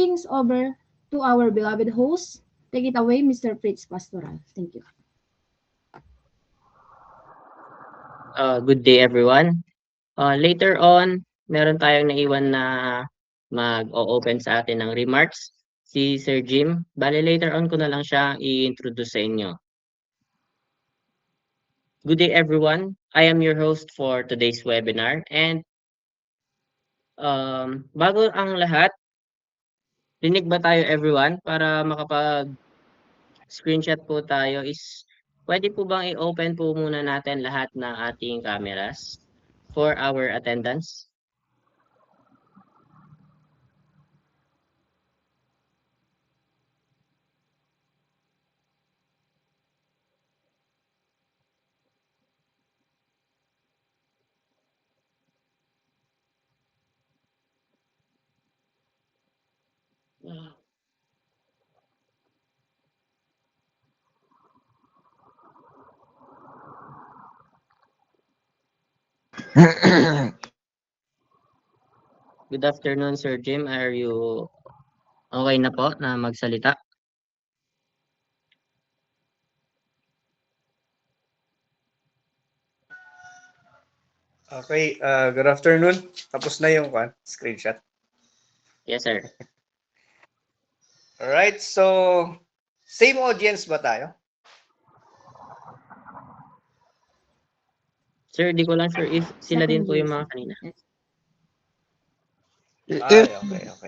things over to our beloved host. Take it away, Mr. Fritz Pastoral. Thank you. Good day everyone. Later on, meron tayong naiwan na mag-o-open sa atin ng remarks, si Sir Jim. Bale, later on ko na lang siya i-introduce sa inyo. Good day everyone. I am your host for today's webinar and bago ang lahat, rinig ba tayo everyone para makapag-screenshot po tayo is pwede po bang i-open po muna natin lahat ng ating cameras for our attendance? Good afternoon, Sir Jim. Are you okay na po na magsalita? Okay, good afternoon. Tapos na yung screenshot. Yes, sir. Alright, so same audience ba tayo? Sir, di ko lang sure if sila din po yung mga kanina. Okay.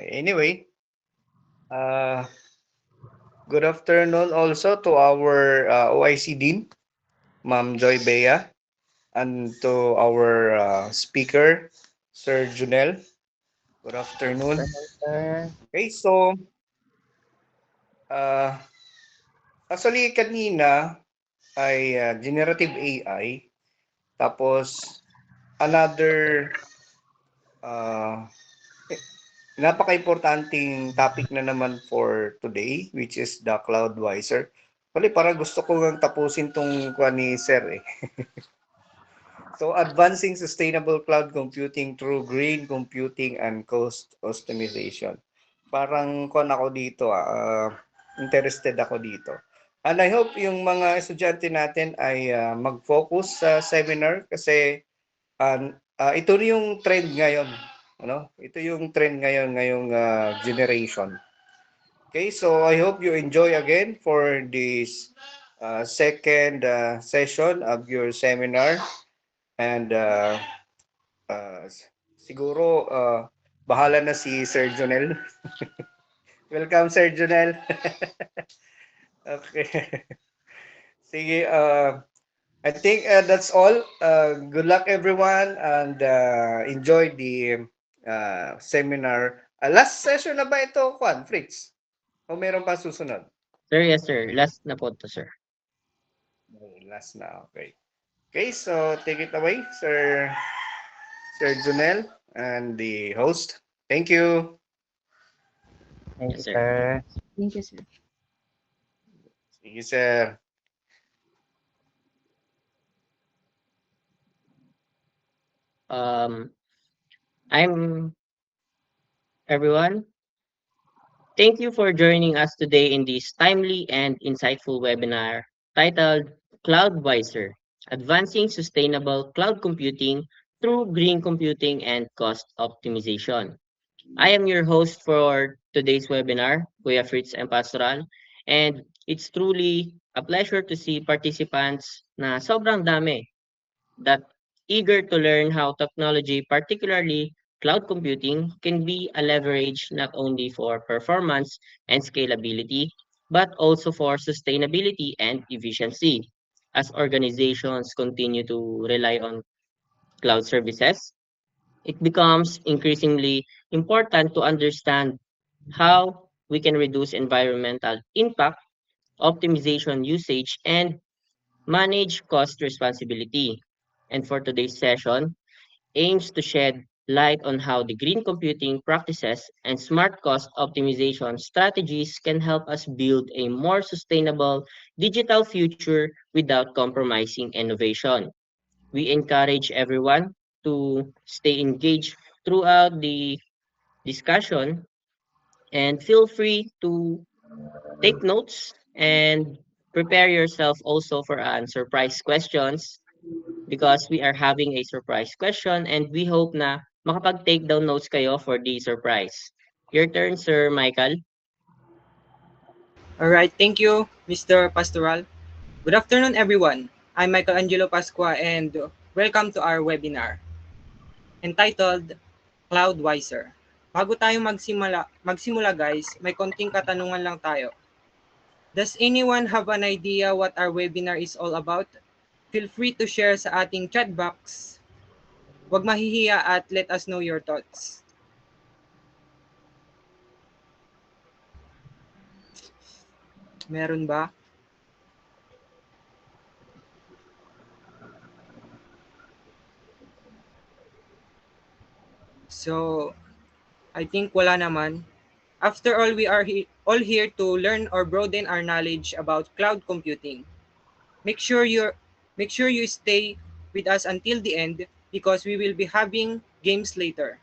Anyway, good afternoon also to our OIC Dean, Ma'am Joy Bea, and to our speaker, Sir Junel. Good afternoon. Okay, so actually kanina ay generative AI, tapos another napaka-importanting topic na naman for today, which is the CloudWiser. Actually, parang gusto ko lang tapusin tong ni Sir eh. So, advancing sustainable cloud computing through green computing and cost optimization. Parang ako dito, interested ako dito. And I hope yung mga estudyante natin ay mag-focus sa seminar kasi ito yung trend ngayon. Ito yung trend ngayon, ngayong generation. Okay, so I hope you enjoy again for this second session of your seminar. And siguro bahala na si Sir Jonel. Welcome, Sir Jonel. Okay. Sige, I think that's all. Good luck, everyone, and enjoy the seminar. Last session na ba ito, Fritz? O meron pa susunod? Sir, yes, sir. Last na po to, sir. Last na, okay. Okay, so take it away, Sir Junel and the host. Thank you. Yes, sir. Thank you, sir. Sige, sir. I'm everyone. Thank you for joining us today in this timely and insightful webinar titled CloudWiser, Advancing Sustainable Cloud Computing Through Green Computing and Cost Optimization. I am your host for today's webinar, Kuya Fritz and Pastoral, and it's truly a pleasure to see participants na sobrang dami that eager to learn how technology, particularly cloud computing, can be a leverage not only for performance and scalability, but also for sustainability and efficiency. As organizations continue to rely on cloud services, it becomes increasingly important to understand how we can reduce environmental impact, optimization usage, and manage cost responsibility. And for today's session, aims to shed light on how the green computing practices and smart cost optimization strategies can help us build a more sustainable digital future without compromising innovation. We encourage everyone to stay engaged throughout the discussion And feel free to take notes and prepare yourself also for surprise questions because we are having a surprise question and we hope na makapag-take down notes kayo for the surprise. Your turn, Sir Michael. All right, thank you, Mr. Pastoral. Good afternoon, everyone. I'm Michelangelo Pasqua, and welcome to our webinar entitled Cloudwiser. Bago tayo magsimula guys, may konting katanungan lang tayo. Does anyone have an idea what our webinar is all about? Feel free to share sa ating chat box. Huwag mahihiya at let us know your thoughts. Meron ba? So, I think wala naman. After all, we are all here to learn or broaden our knowledge about cloud computing. Make sure you stay with us until the end because we will be having games later.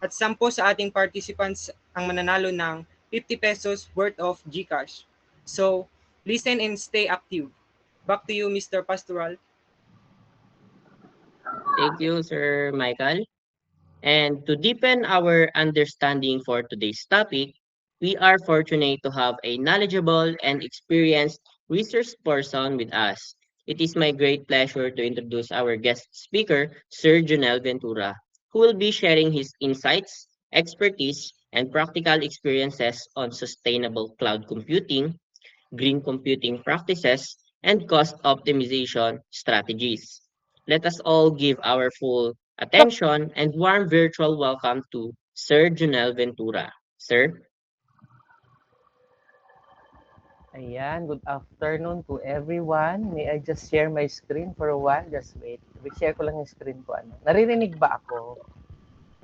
At 10 sa ating participants ang mananalo ng 50 pesos worth of GCash. So, listen and stay active. Back to you, Mr. Pastoral. Thank you, Sir Michael. And to deepen our understanding for today's topic, we are fortunate to have a knowledgeable and experienced research person with us. It is my great pleasure to introduce our guest speaker, Sir Junel Ventura, who will be sharing his insights, expertise, and practical experiences on sustainable cloud computing, green computing practices, and cost optimization strategies. Let us all give our full attention and warm virtual welcome to Sir Junel Ventura. Sir? Ayan, good afternoon to everyone. May I just share my screen for a while? Just wait. I-share ko lang yung screen ko. Naririnig ba ako?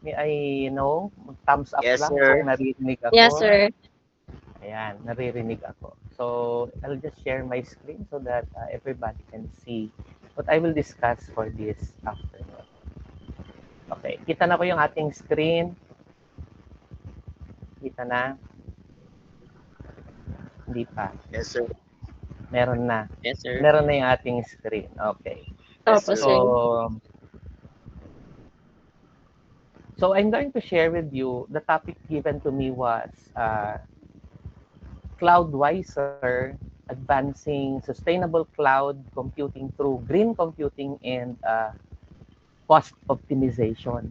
May I know? Thumbs up Yes, lang sir. kung naririnig ako. Yes, sir. Ayan, naririnig ako. So, I'll just share my screen so that everybody can see what I will discuss for this afternoon. Okay, kita na ko yung ating screen. Kita na? Hindi pa. Yes, sir. Meron na. Yes, sir. Meron na yung ating screen. Okay. Opo, Yes, sir. So I'm going to share with you, the topic given to me was Cloudwiser, advancing sustainable cloud computing through green computing and cost optimization.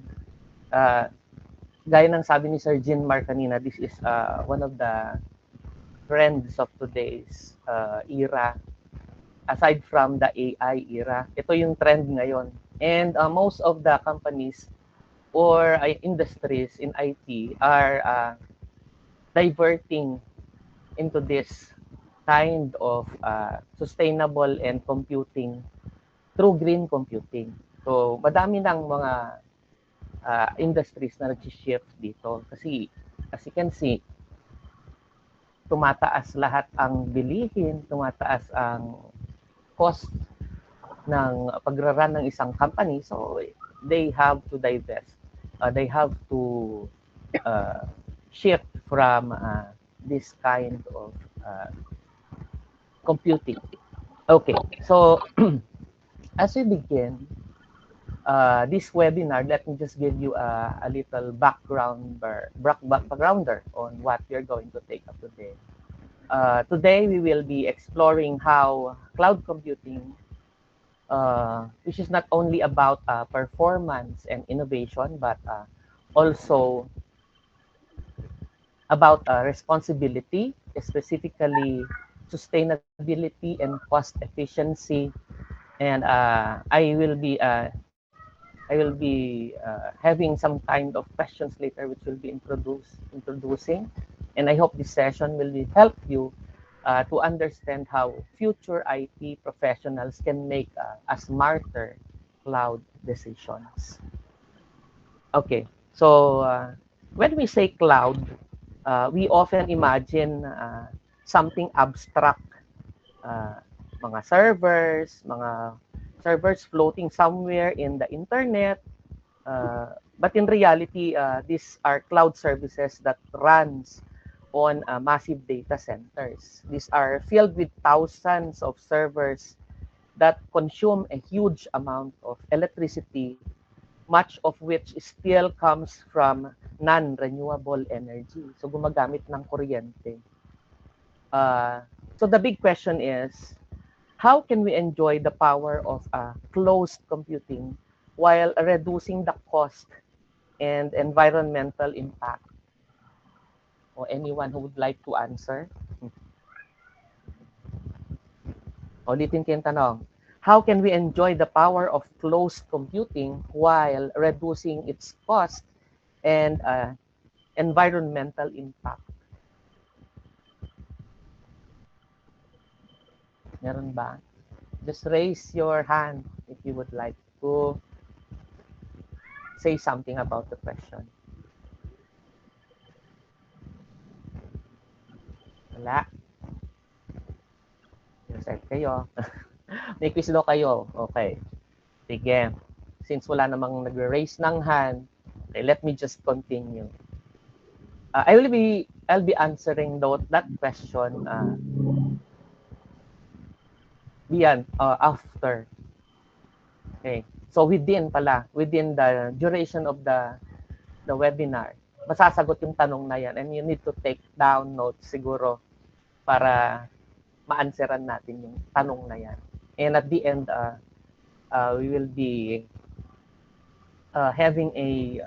Gaya ng sabi ni Sir Jean Mark kanina, this is one of the trends of today's era. Aside from the AI era, ito yung trend ngayon. And most of the companies or industries in IT are diverting into this kind of sustainable and computing through green computing. So, madami ng mga industries na nag-shift dito. Kasi, as you can see, tumataas lahat ang bilihin, tumataas ang cost ng pagraran ng isang company. So, they have to divest. They have to shift from this kind of computing. Okay, so as we begin this webinar, let me just give you a little backgrounder on what we are going to take up today. Today, we will be exploring how cloud computing, which is not only about performance and innovation, but also about responsibility, specifically sustainability and cost efficiency. And I will be having some kind of questions later, which will be introducing. And I hope this session will help you to understand how future IT professionals can make a smarter cloud decisions. Okay, so when we say cloud, we often imagine something abstract, mga servers floating somewhere in the internet. But in reality, these are cloud services that runs on massive data centers. These are filled with thousands of servers that consume a huge amount of electricity, much of which still comes from non-renewable energy. So gumagamit ng kuryente. So the big question is, how can we enjoy the power of closed computing while reducing the cost and environmental impact? Or anyone who would like to answer? Ulitin ko yung tanong. How can we enjoy the power of closed computing while reducing its cost and environmental impact? Meron ba? Just raise your hand if you would like to say something about the question. Wala. Reset kayo. May quiz daw kayo. Okay. Sige. Since wala namang nag-raise ng hand, okay, let me just continue. I'll be answering that question after. Okay. So within the duration of the webinar, masasagot yung tanong na yan, and you need to take down notes siguro para ma-answeran natin yung tanong na yan. And at the end, we will be having a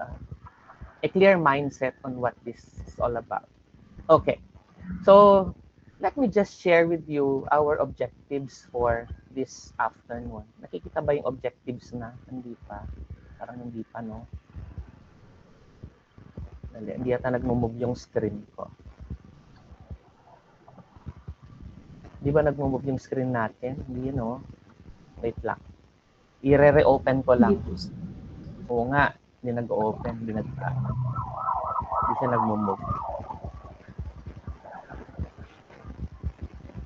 clear mindset on what this is all about. Okay, so let me just share with you our objectives for this afternoon. Nakikita ba yung objectives na? Hindi pa. Parang hindi pa, no? Hindi yata nag-move yung screen ko. Di ba nag-move yung screen natin? Hindi, no? Wait lang. I-re-open ko lang. Oo nga. Hindi nag-open. Hindi siya nag-move.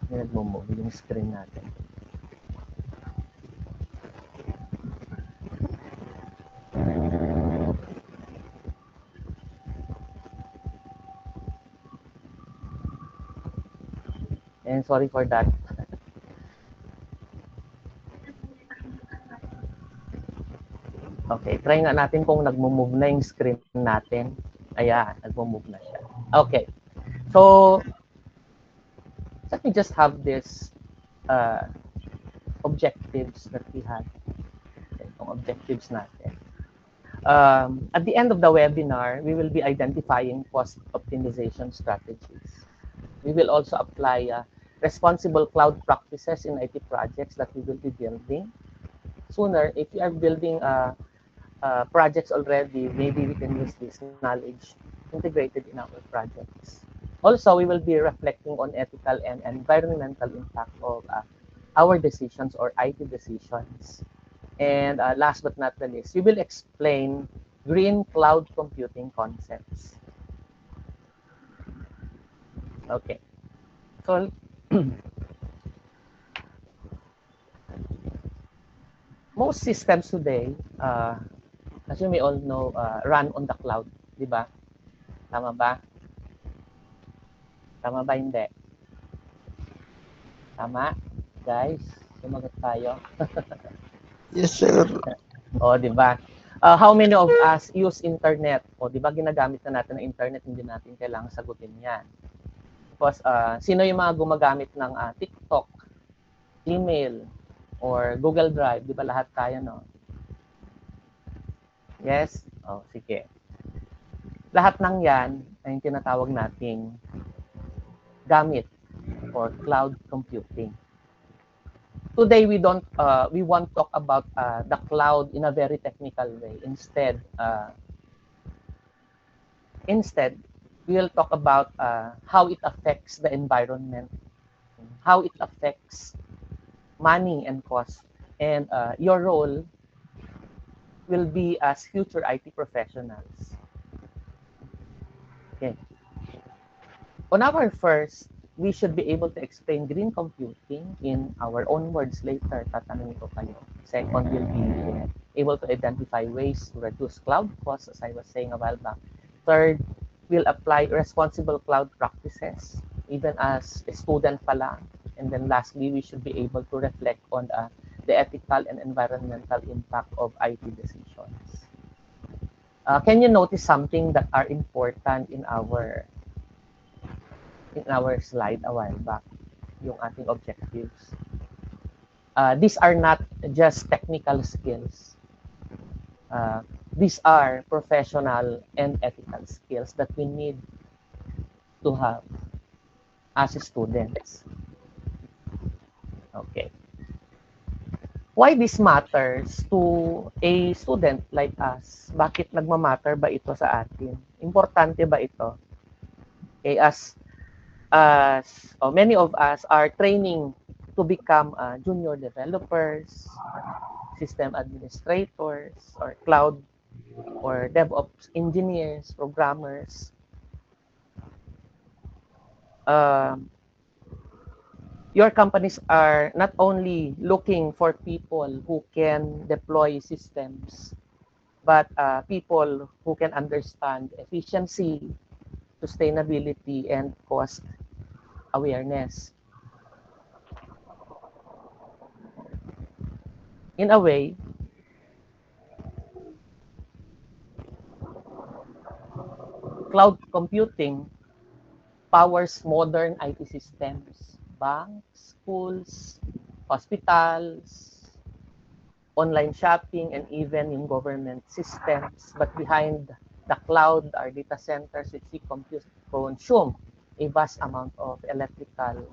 Hindi nag-move yung screen natin. And sorry for that. Okay, try nga natin kung nagmo-move na yung screen natin. Ayan, nagmo-move na siya. Okay. So, let me just have this objectives that we had. Okay, itong objectives natin. At the end of the webinar, we will be identifying cost optimization strategies. We will also apply responsible cloud practices in IT projects that we will be building. Sooner, if you are building projects already, maybe we can use this knowledge integrated in our projects. Also, we will be reflecting on ethical and environmental impact of our decisions or IT decisions. And last but not the least, we will explain green cloud computing concepts. Okay. So, most systems today, as you may all know, run on the cloud, di ba? Tama ba? Tama ba hindi? Tama? Guys, sumagot tayo. Yes, sir. O, di ba? How many of us use internet? O, di ba ginagamit na natin ang internet, hindi natin kailangan sagutin yan. Because, sino yung mga gumagamit ng TikTok, email, or Google Drive? Di ba lahat tayo, no? Yes? O, sige. Lahat ng yan ay yung tinatawag nating gamit or cloud computing. Today we won't talk about the cloud in a very technical way. Instead we will talk about how it affects the environment, how it affects money and cost, and your role will be as future IT professionals. Okay. On our first, we should be able to explain green computing in our own words later. Tatanungin ko kayo. Second, we'll be able to identify ways to reduce cloud costs, as I was saying a while back. Third, will apply responsible cloud practices, even as a student pa lang. And then lastly, we should be able to reflect on the ethical and environmental impact of IT decisions. Can you notice something that are important in our slide a while back, yung ating objectives? These are not just technical skills. These are professional and ethical skills that we need to have as students. Okay. Why this matters to a student like us? Bakit nagmamatter ba ito sa atin? Importante ba ito? Okay, as many of us are training to become junior developers, system administrators, or cloud or DevOps engineers, programmers. Your companies are not only looking for people who can deploy systems, but people who can understand efficiency, sustainability, and cost awareness. In a way, cloud computing powers modern IT systems, banks, schools, hospitals, online shopping, and even in government systems. But behind the cloud are data centers which consume a vast amount of electricity.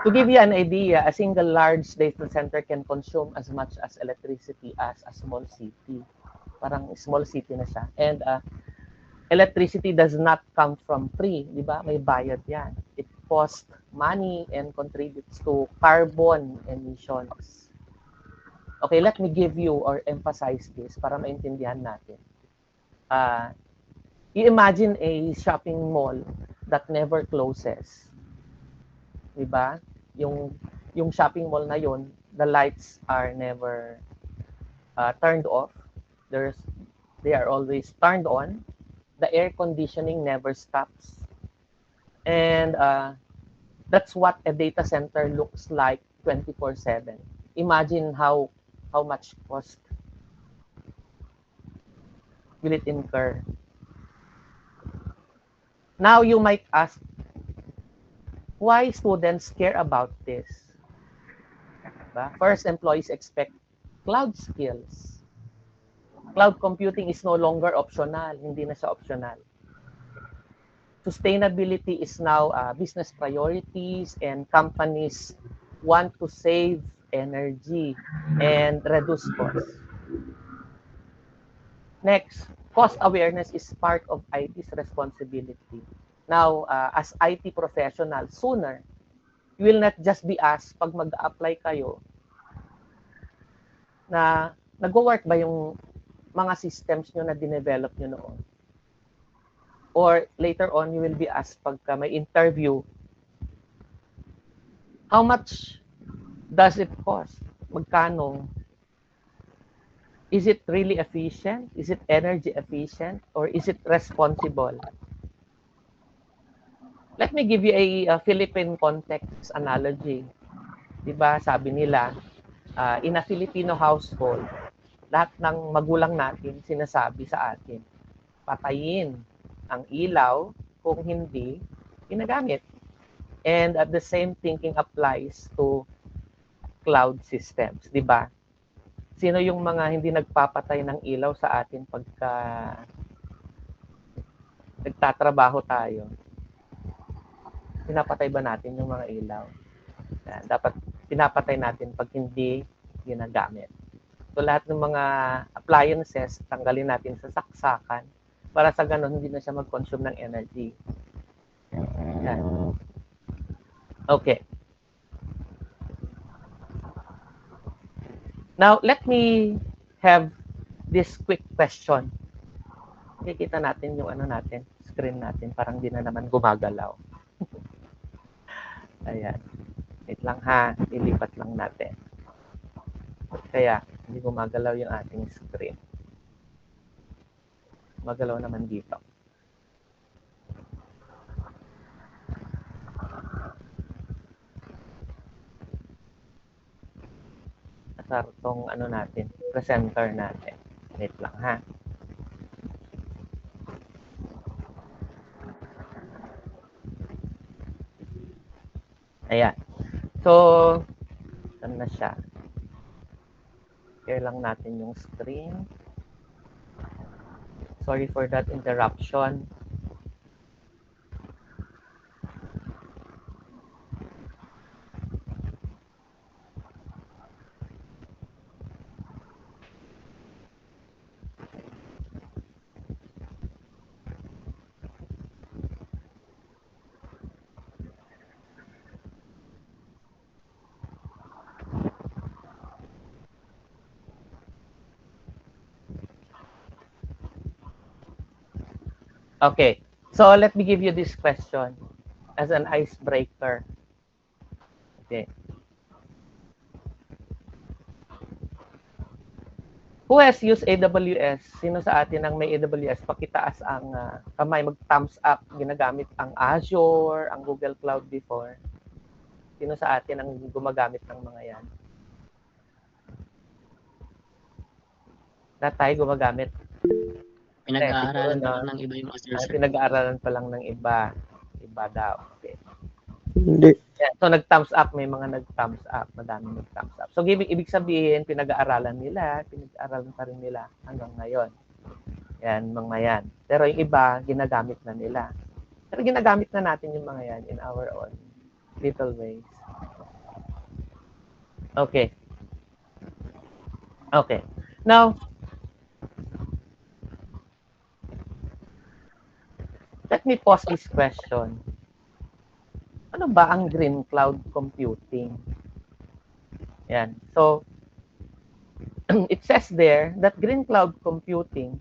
To give you an idea, a single large data center can consume as much as electricity as a small city. Parang small city na siya. And electricity does not come from free, di ba? May bayad yan. It costs money and contributes to carbon emissions. Okay, let me give you or emphasize this para maintindihan natin. You imagine a shopping mall that never closes. Di ba? Yung shopping mall na yon, the lights are never turned off. They are always turned on. The air conditioning never stops. And that's what a data center looks like 24/7. Imagine how much cost will it incur. Now you might ask, why students care about this? First, employees expect cloud skills. Cloud computing is no longer optional. Hindi na siya optional. Sustainability is now business priorities, and companies want to save energy and reduce costs. Next, cost awareness is part of IT's responsibility. Now, as IT professional, sooner, you will not just be asked pag mag-apply kayo na nag-work ba yung mga systems nyo na dinevelop nyo noon. Or later on, you will be asked pagka may interview, how much does it cost? Magkano? Is it really efficient? Is it energy efficient? Or is it responsible? Let me give you a Philippine context analogy. Diba, sabi nila, in a Filipino household, lahat ng magulang natin sinasabi sa atin, patayin ang ilaw, kung hindi, ginagamit. And at the same thinking applies to cloud systems, di ba? Sino yung mga hindi nagpapatay ng ilaw sa atin pagka nagtatrabaho tayo? Pinapatay ba natin yung mga ilaw? Dapat pinapatay natin pag hindi ginagamit. So lahat ng mga appliances, tanggalin natin sa saksakan para sa ganun hindi na siya mag-consume ng energy. Yan. Okay. Now, let me have this quick question. Kikita natin yung screen natin, parang di na naman gumagalaw. Ayan. Wait lang ha, ilipat lang natin. Kaya, hindi gumagalaw yung ating screen. magalaw naman dito. Asar tong ano natin, presenter natin. Wait lang ha. Ayan. So, saan na siya? Share lang natin yung screen. Sorry for that interruption. Okay, so let me give you this question as an icebreaker. Okay. Who has used AWS? Sino sa atin ang may AWS? Pakitaas ang kamay, mag-thumbs up. Ginagamit ang Azure, ang Google Cloud before. Sino sa atin ang gumagamit ng mga yan? Na tayo gumagamit. Pinag-aaralan pa lang ng iba yung master sir. Pinag-aaralan pa lang ng iba. Iba daw. Okay. Hindi. Yeah, so nag-thumbs up, may mga nag-thumbs up, madami nag-thumbs up. So ibig sabihin, pinag-aaralan nila, pinag-aaralan pa rin nila hanggang ngayon. Yan, mga yan. Pero yung iba, ginagamit na nila. Pero ginagamit na natin yung mga yan in our own little ways. Okay. Okay. Now, let me pause this question. Ano ba ang green cloud computing? Yan. So, it says there that green cloud computing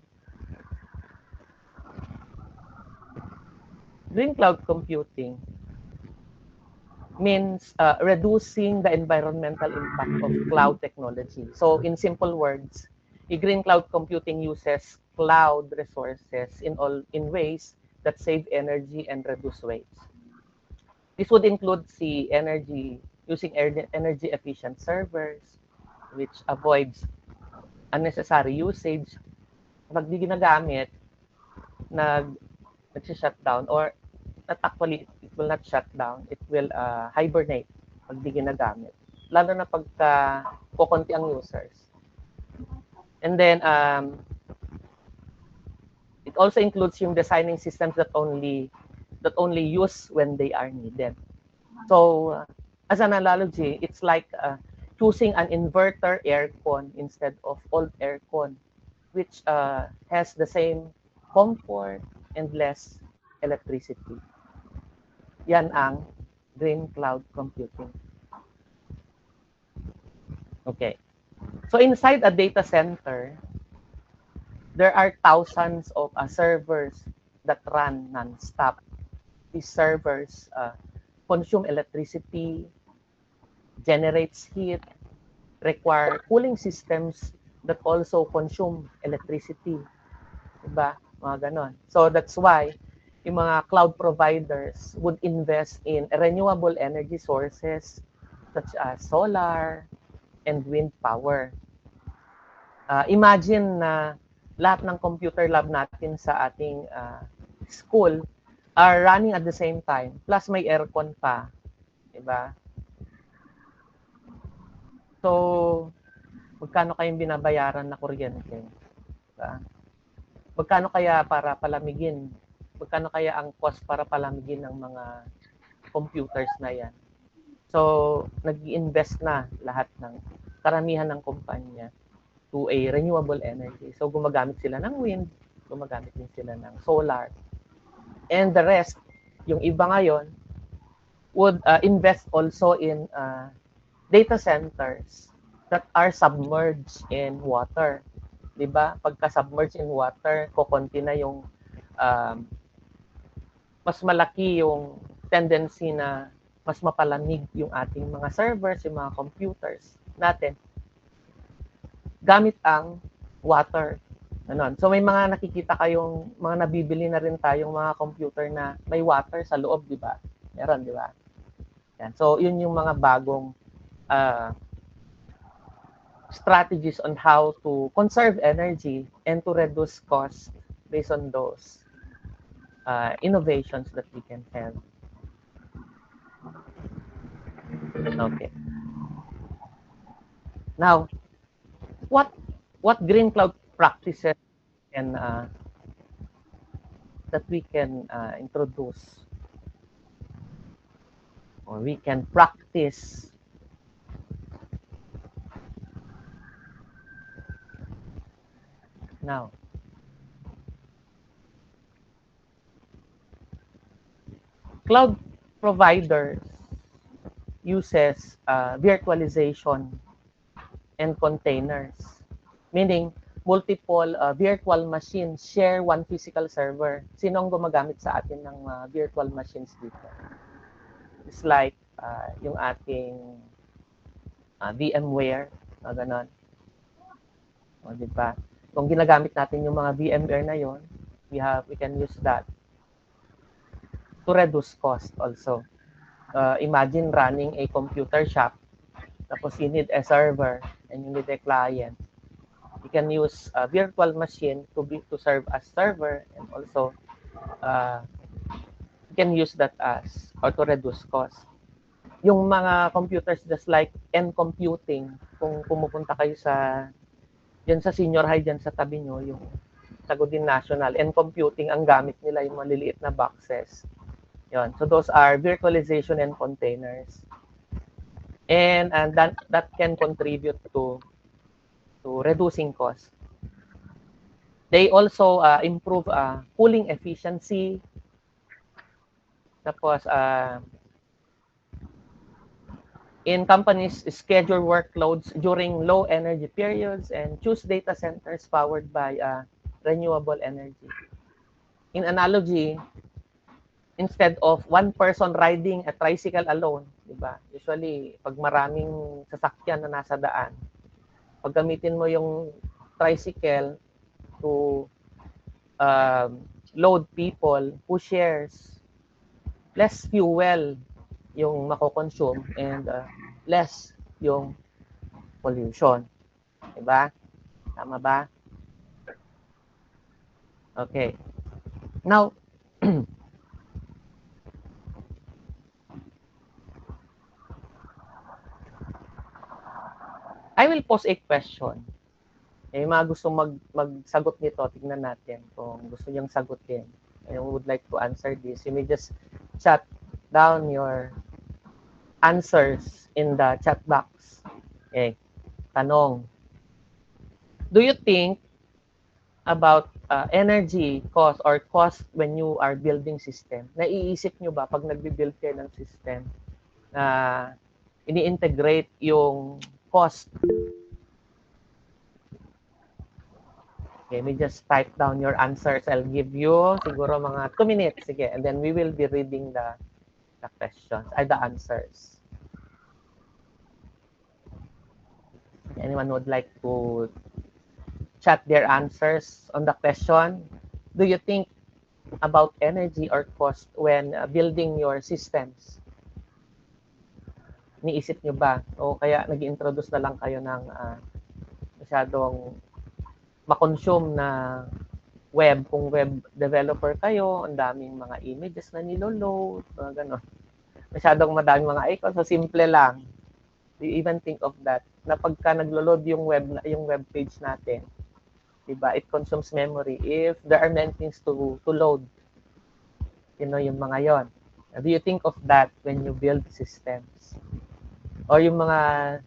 means reducing the environmental impact of cloud technology. So, in simple words, the green cloud computing uses cloud resources in ways that save energy and reduce waste. This would include using energy efficient servers, which avoids unnecessary usage. Pag di ginagamit, nag-shutdown, or not actually, it will not shut down, it will hibernate pag di ginagamit. Lalo na pagka kukunti ang users. And then, it also includes yung designing systems that only use when they are needed. So, as an analogy, it's like choosing an inverter aircon instead of old aircon, which has the same comfort and less electricity. Yan ang green cloud computing. Okay. So, inside a data center, there are thousands of servers that run non-stop. These servers consume electricity, generates heat, require cooling systems that also consume electricity. Diba? Mga ganon. So that's why yung mga cloud providers would invest in renewable energy sources such as solar and wind power. Imagine na lahat ng computer lab natin sa ating school are running at the same time, plus may aircon pa, diba? So, magkano kayong binabayaran na kuryente? Diba? Magkano kaya para palamigin? Magkano kaya ang cost para palamigin ng mga computers na yan? So, nag-i-invest na lahat ng karamihan ng kumpanya to a renewable energy. So, gumagamit sila ng wind, gumagamit din sila ng solar. And the rest, yung iba ngayon, would invest also in data centers that are submerged in water. Diba? Pagka submerged in water, kukunti na yung mas malaki yung tendency na mas mapalamig yung ating mga servers, yung mga computers natin gamit ang water. Ganon. So may mga nakikita kayong mga nabibili na rin tayong mga computer na may water sa loob, di ba? Meron, di ba? Yan. So yun yung mga bagong strategies on how to conserve energy and to reduce cost based on those innovations that we can have. Okay. Now, what green cloud practices can that we can introduce or we can practice now? Cloud providers uses virtualization and containers, meaning multiple virtual machines share one physical server. Sino ang gumagamit sa atin ng virtual machines dito? It's like yung ating VMware, ganon. O, diba? Kung ginagamit natin yung mga VMware na yon, we can use that to reduce cost also. Imagine running a computer shop, tapos you need a server and you need a client. You can use a virtual machine to serve as server, and also you can use that as or to reduce cost. Yung mga computers just like N-computing, kung pumupunta kayo dyan sa senior high dyan sa tabi nyo, yung Sagutin National, N-computing ang gamit nila, yung maliliit na boxes. Yun. So those are virtualization and containers. And that can contribute to reducing cost. They also improve cooling efficiency. Tapos in companies schedule workloads during low energy periods and choose data centers powered by renewable energy. In analogy, instead of one person riding a tricycle alone, di ba? Usually, pag maraming sasakyan na nasa daan, pag gamitin mo yung tricycle to load people who shares, less fuel yung mako-consume and less yung pollution. Di ba? Tama ba? Okay. Now, I will pose a question. May mga gusto magsagot nito, tignan natin kung gusto niyang sagutin. And would like to answer this. You may just chat down your answers in the chat box. Okay. Tanong. Do you think about energy cost or cost when you are building system? Naiisip nyo ba pag nagbi-build kayo ng system na ini-integrate yung cost? Okay, may just type down your answers. I'll give you siguro mga 2 minutes. Sige, and then we will be reading the questions, the answers. Anyone would like to chat their answers on the question? Do you think about energy or cost when building your systems? Niisip nyo ba? O kaya nag-introduce na lang kayo ng masyadong ma-consume na web. Kung web developer kayo, ang daming mga images na nilo-load, gano'n. Masyadong madaming mga icons, so simple lang. Do you even think of that? Na pagka naglo-load yung web page natin, diba, it consumes memory. If there are many things to load, yung mga yon. Do you think of that when you build systems? Or yung mga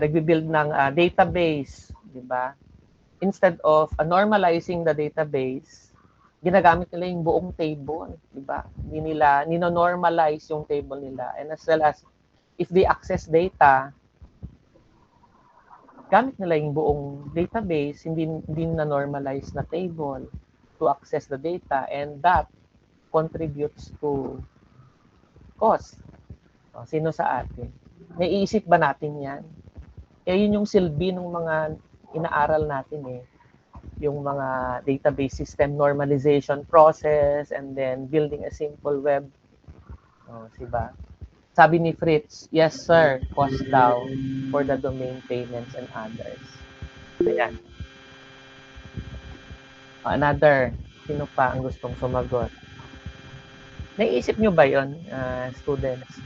nagbi-build ng database, diba? Instead of normalizing the database, ginagamit nila yung buong table, diba? Hindi nila nino-normalize yung table nila. And as well as if they access data, gamit nila yung buong database, hindi na normalize na table to access the data, and that contributes to cost. O, sino sa atin? Naiisip ba natin yan? Yun yung silbi ng mga inaaral natin yung mga database system normalization process, and then building a simple web. Diba? Sabi ni Fritz, yes sir, cost daw for the domain payments and others. Ayan. Another, sino pa ang gustong sumagot? Naisip nyo ba yon, students?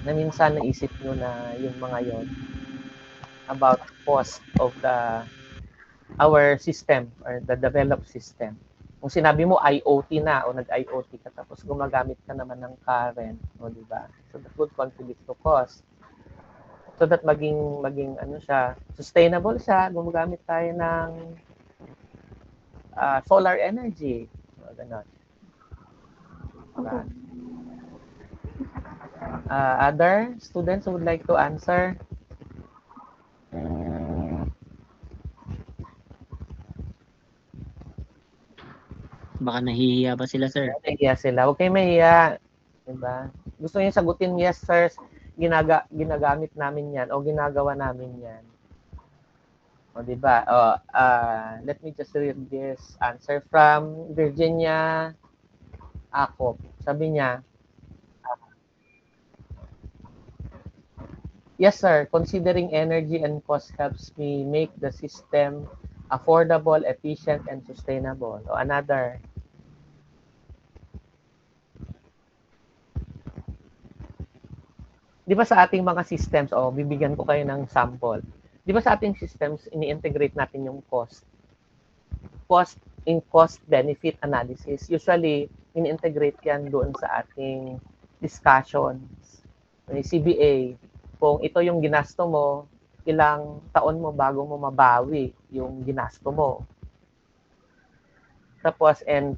Na minsan naisip nyo na yung mga yon about cost of our system or the developed system. Kung sinabi mo IoT na o nag-IoT ka tapos gumagamit ka naman ng current, di ba? So that would contribute to cost. So that maging ano siya, sustainable siya, gumagamit tayo ng solar energy. So, ganun. Diba? Other students who would like to answer? Baka nahihiya pa sila, sir. Nahihiya sila. Huwag kayong mahiya. Diba? Gusto niyo sagutin, yes, sir, ginagamit namin yan o ginagawa namin yan. O, diba? Let me just read this answer from Virginia Akop. Sabi niya, yes, sir, considering energy and cost helps me make the system affordable, efficient, and sustainable. O, another. Di ba sa ating mga systems, bibigyan ko kayo ng sample. Di ba sa ating systems, ini-integrate natin yung cost benefit analysis. Usually, ini-integrate yan doon sa ating discussions. May CBA, kung ito yung ginasto mo, ilang taon mo bago mo mabawi yung ginasto mo. Tapos, and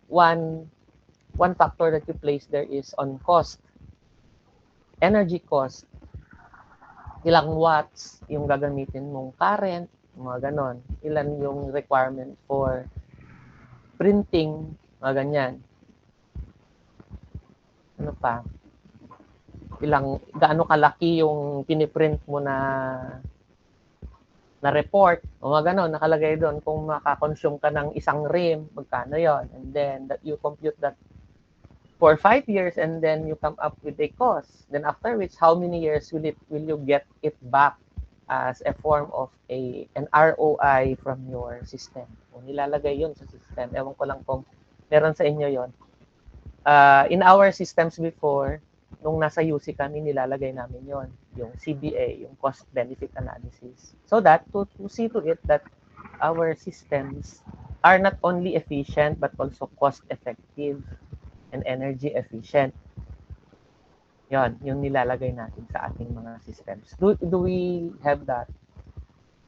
one factor that you place there is on cost. Energy cost. Ilang watts yung gagamitin mong current, mga ganon. Ilan yung requirement for printing, mga ganyan. Ano pa? Gaano kalaki yung piniprint mo na report, o mga ganon, nakalagay doon. Kung makakonsume ka ng isang rim, magkano yon? And then, that you compute that for 5 years, and then you come up with a cost. Then after which, how many years will you get it back as a form of an ROI from your system? Kung nilalagay yun sa system, ewan ko lang kung meron sa inyo yon. In our systems before, nung nasa UC kami, nilalagay namin yon, yung CBA, yung cost benefit analysis. So that, to see to it that our systems are not only efficient, but also cost effective and energy efficient. Yon, yung nilalagay natin sa ating mga systems. Do we have that?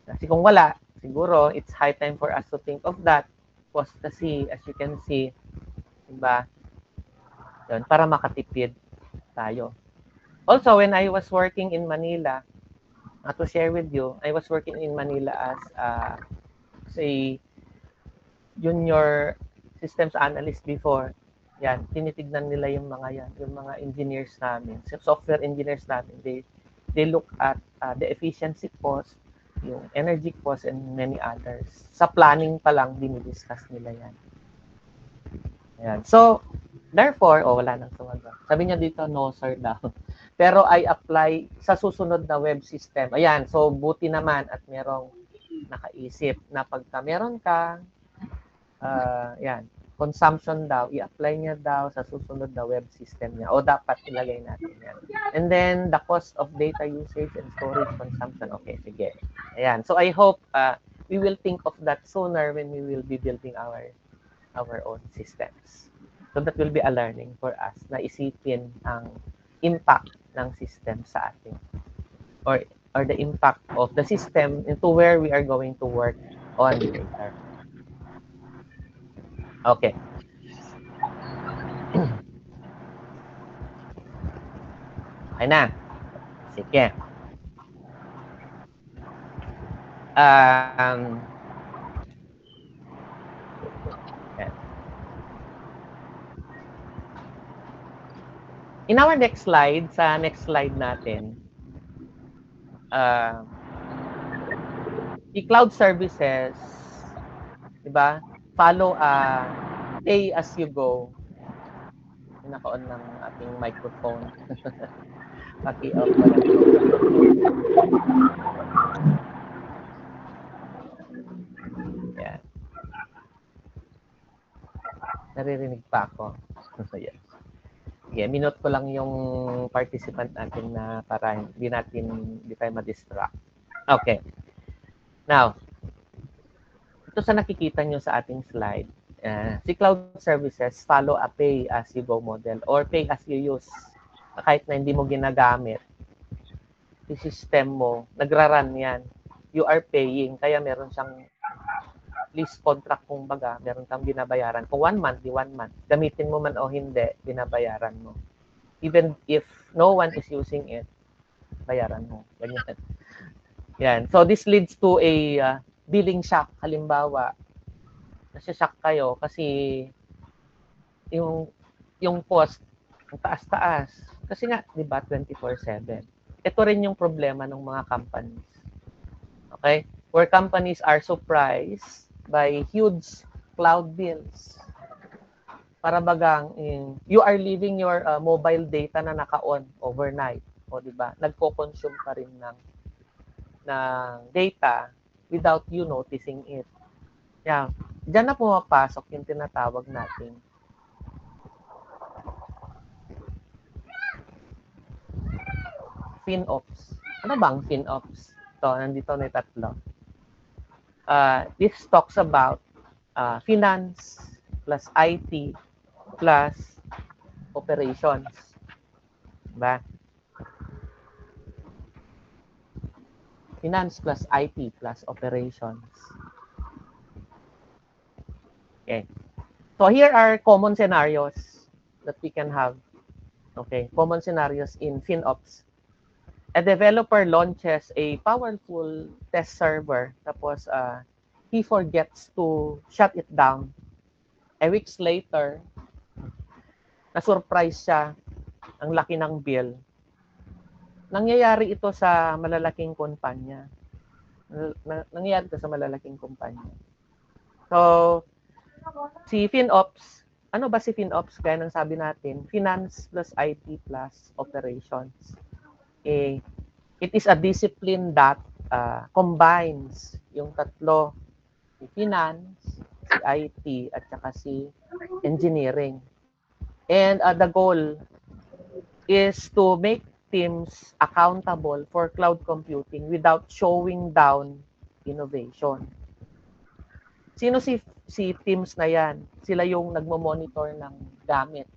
Kasi kung wala, siguro it's high time for us to think of that. Kasi, as you can see, diba? Yon, para makatipid tayo. Also, when I was working in Manila, to share with you, I was working in Manila as a junior systems analyst before. Yan, tinitignan nila yung mga yan, yung mga engineers namin, software engineers namin. They look at the efficiency cost, yung energy cost, and many others. Sa planning pa lang, dinidiscuss nila yan. Ayan. So, therefore, wala nang sumagot. Sabi niya dito, no sir daw. Pero I apply sa susunod na web system. Ayan, so buti naman at merong nakaisip na pagka meron ka, yan, consumption daw, i-apply niya daw sa susunod na web system niya. O dapat ilagay natin yan. And then, the cost of data usage and storage consumption. Okay, sige. Ayan. So, I hope we will think of that sooner when we will be building our own systems. So, that will be a learning for us na isipin ang impact ng system sa atin. Or the impact of the system into where we are going to work on later. Okay. Okay na. Sige. In our next slide, sa next slide natin, the cloud services Diba? Follow pay as you go. Naka-on ng ating microphone. Paki-off ko lang. Yan. Naririnig pa ako. Yan. Sige, minute ko lang yung participant natin na para hindi tayo ma-distract. Okay. Now, ito sa nakikita nyo sa ating slide. Si cloud services follow a pay-as-you-go model or pay-as-you-use. Kahit na hindi mo ginagamit, yung system mo, nagra-run yan. You are paying, kaya meron siyang lease contract kung baga, meron kang binabayaran. Kung 1 month, di 1 month. Gamitin mo man o hindi, binabayaran mo. Even if no one is using it, bayaran mo. Ganyan. Yan. So this leads to a billing shock. Halimbawa, nasa-shock kayo kasi yung cost, ang taas-taas. Kasi nga, di ba, 24/7. Ito rin yung problema ng mga companies. Okay? Where companies are surprised by huge cloud bills. Para bagang you are leaving your mobile data na naka-on overnight. O di ba? Nagko-consume pa rin ng data without you noticing it. Yan. Diyan na pumapasok yung tinatawag nating FinOps. Ano bang FinOps? Ito, nandito na tatlo. This talks about finance plus IT plus operations. Diba? Finance plus IT plus operations. Okay. So here are common scenarios that we can have. Okay, common scenarios in FinOps. A developer launches a powerful test server, tapos he forgets to shut it down. A weeks later, na-surprise siya, ang laki ng bill. Nangyayari ito sa malalaking kumpanya. Nangyayari ito sa malalaking kumpanya. So, si FinOps, ano ba si FinOps? Kaya nang sabi natin, Finance plus IT plus Operations. It is a discipline that combines yung tatlo, si Finance, si IT, at saka si Engineering. And the goal is to make teams accountable for cloud computing without showing down innovation. Sino si teams na yan? Sila yung nagmo-monitor ng gamit,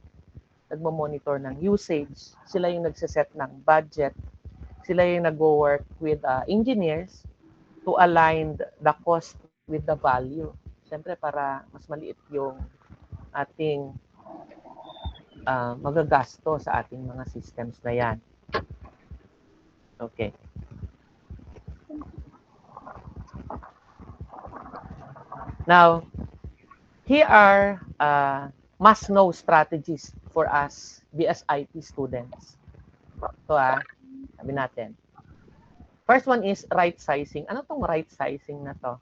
nagmo-monitor ng usage, sila yung nagsiset ng budget, sila yung nag-work with engineers to align the cost with the value. Siyempre, para mas maliit yung ating magagasto sa ating mga systems na yan. Okay. Now, here are must-know strategies for us BSIT students. So, sabi natin. First one is right sizing. Ano tong right sizing na to?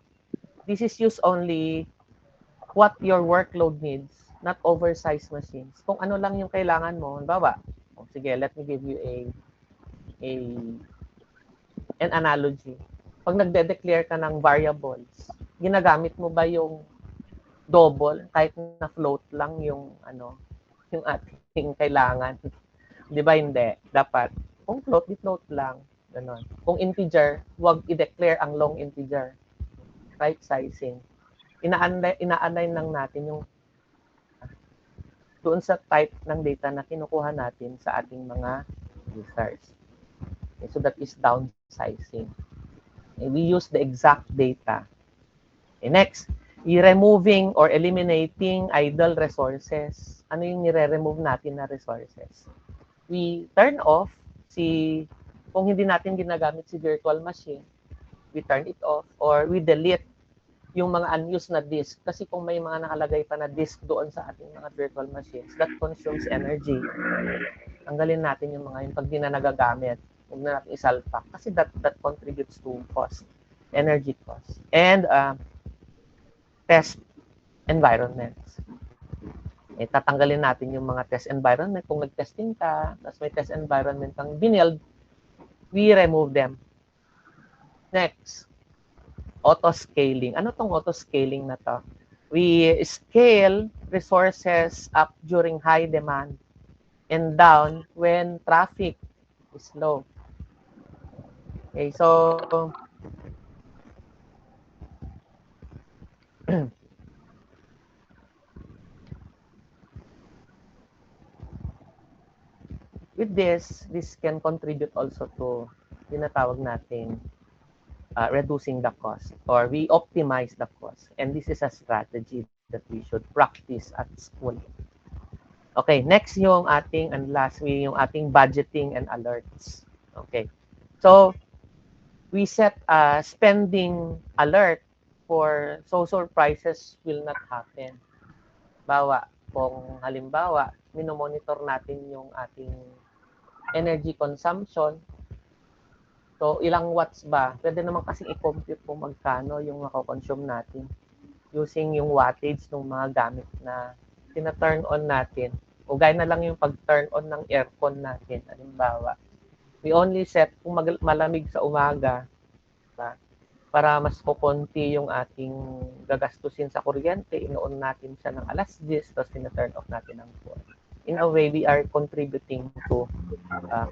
This is used only what your workload needs, not oversized machines. Kung ano lang yung kailangan mo, halimbawa, sige, let me give you an analogy. Pag nagde-declare ka ng variables, ginagamit mo ba yung double kahit na float lang yung yung ating kailangan? 'Di ba hindi? Dapat kung float, di-float lang, ganon. Kung integer, huwag i-declare ang long integer. Right sizing. Ina-align lang natin yung doon sa type ng data na kinukuha natin sa ating mga users. Okay, so that is downsizing. Okay, we use the exact data. Okay, next, i-removing or eliminating idle resources. Ano yung nire-remove natin na resources? We turn off kung hindi natin ginagamit si virtual machine, we turn it off or we delete yung mga unused na disk. Kasi kung may mga nakalagay pa na disk doon sa ating mga virtual machines, that consumes energy. Tanggalin natin yung mga yun pag di na nagagamit. Huwag na natin isalpak. Kasi that contributes to cost, energy cost. And test environments. Tatanggalin natin yung mga test environment. Kung nag-testing ka, tapos may test environment kang binild, we remove them. Next, auto-scaling. Ano tong auto-scaling na to? We scale resources up during high demand and down when traffic is low. Okay, so with this can contribute also to tinatawag natin reducing the cost, or we optimize the cost. And this is a strategy that we should practice at school. Okay, next yung ating, and last yung ating budgeting and alerts. Okay, so we set a spending alert for so surprises will not happen. Kung halimbawa, minomonitor natin yung ating energy consumption. So, ilang watts ba? Pwede naman kasi i-compute kung magkano yung mako-consume natin using yung wattage ng mga gamit na tina-turn on natin. O gaya na lang yung pag-turn on ng aircon natin. Halimbawa, we only set kung malamig sa umaga, ba? Para mas kukunti yung ating gagastusin sa kuryente, ino-on natin siya ng alas 10, tapos tina-turn off natin ng 4. In a way, we are contributing to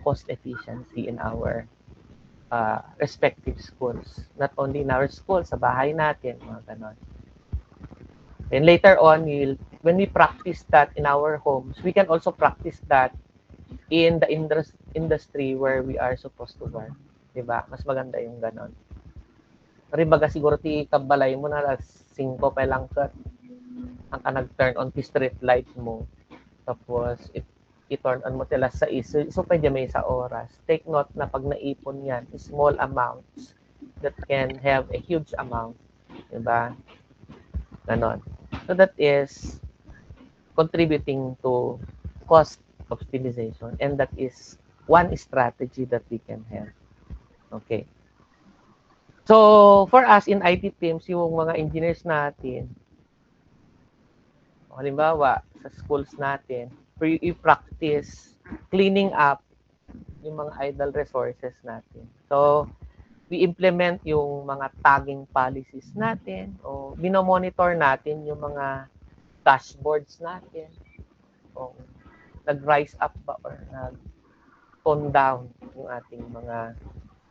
cost efficiency in our respective schools. Not only in our school, sa bahay natin, mga ganon. Then later on, when we practice that in our homes, we can also practice that in the industry where we are supposed to work. Diba? Mas maganda yung ganon. Ribaga siguro ti kabalay mo na alas 5 pa lang ka ang ka nag-turn on ti street light mo. Tapos i-turn on mo tila sa so pwede may sa oras. Take note na pag naipon yan, small amounts that can have a huge amount. Diba? Ganon. So that is contributing to cost optimization, and that is one strategy that we can have. Okay. So, for us in IT teams, yung mga engineers natin, halimbawa, sa schools natin, we practice cleaning up yung mga idle resources natin. So, we implement yung mga tagging policies natin, o binomonitor natin yung mga dashboards natin, o nag-rise up ba or nag-tone down yung ating mga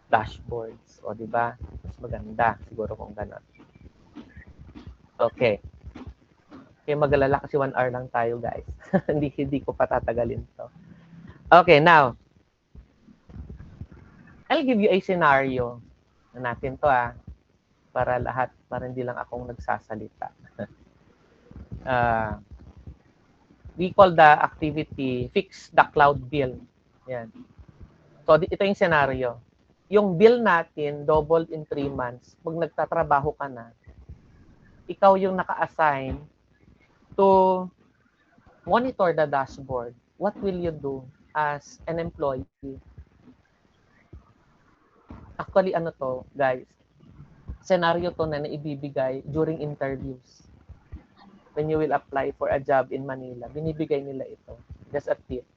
dashboards. O, di ba? Mas maganda siguro kung gano'n. Okay. Kaya mag-alala kasi 1 hour lang tayo, guys. hindi ko patatagalin to. Okay, now, I'll give you a scenario na natin to para hindi lang akong nagsasalita. We call the activity fix the cloud bill. Yan. So, ito yung scenario. Yung bill natin, doubled in 3 months. Pag nagtatrabaho ka na, ikaw yung naka-assign to monitor the dashboard. What will you do as an employee? Actually, ano to, guys? Scenario to na naibibigay during interviews. When you will apply for a job in Manila, binibigay nila ito. Just a tip.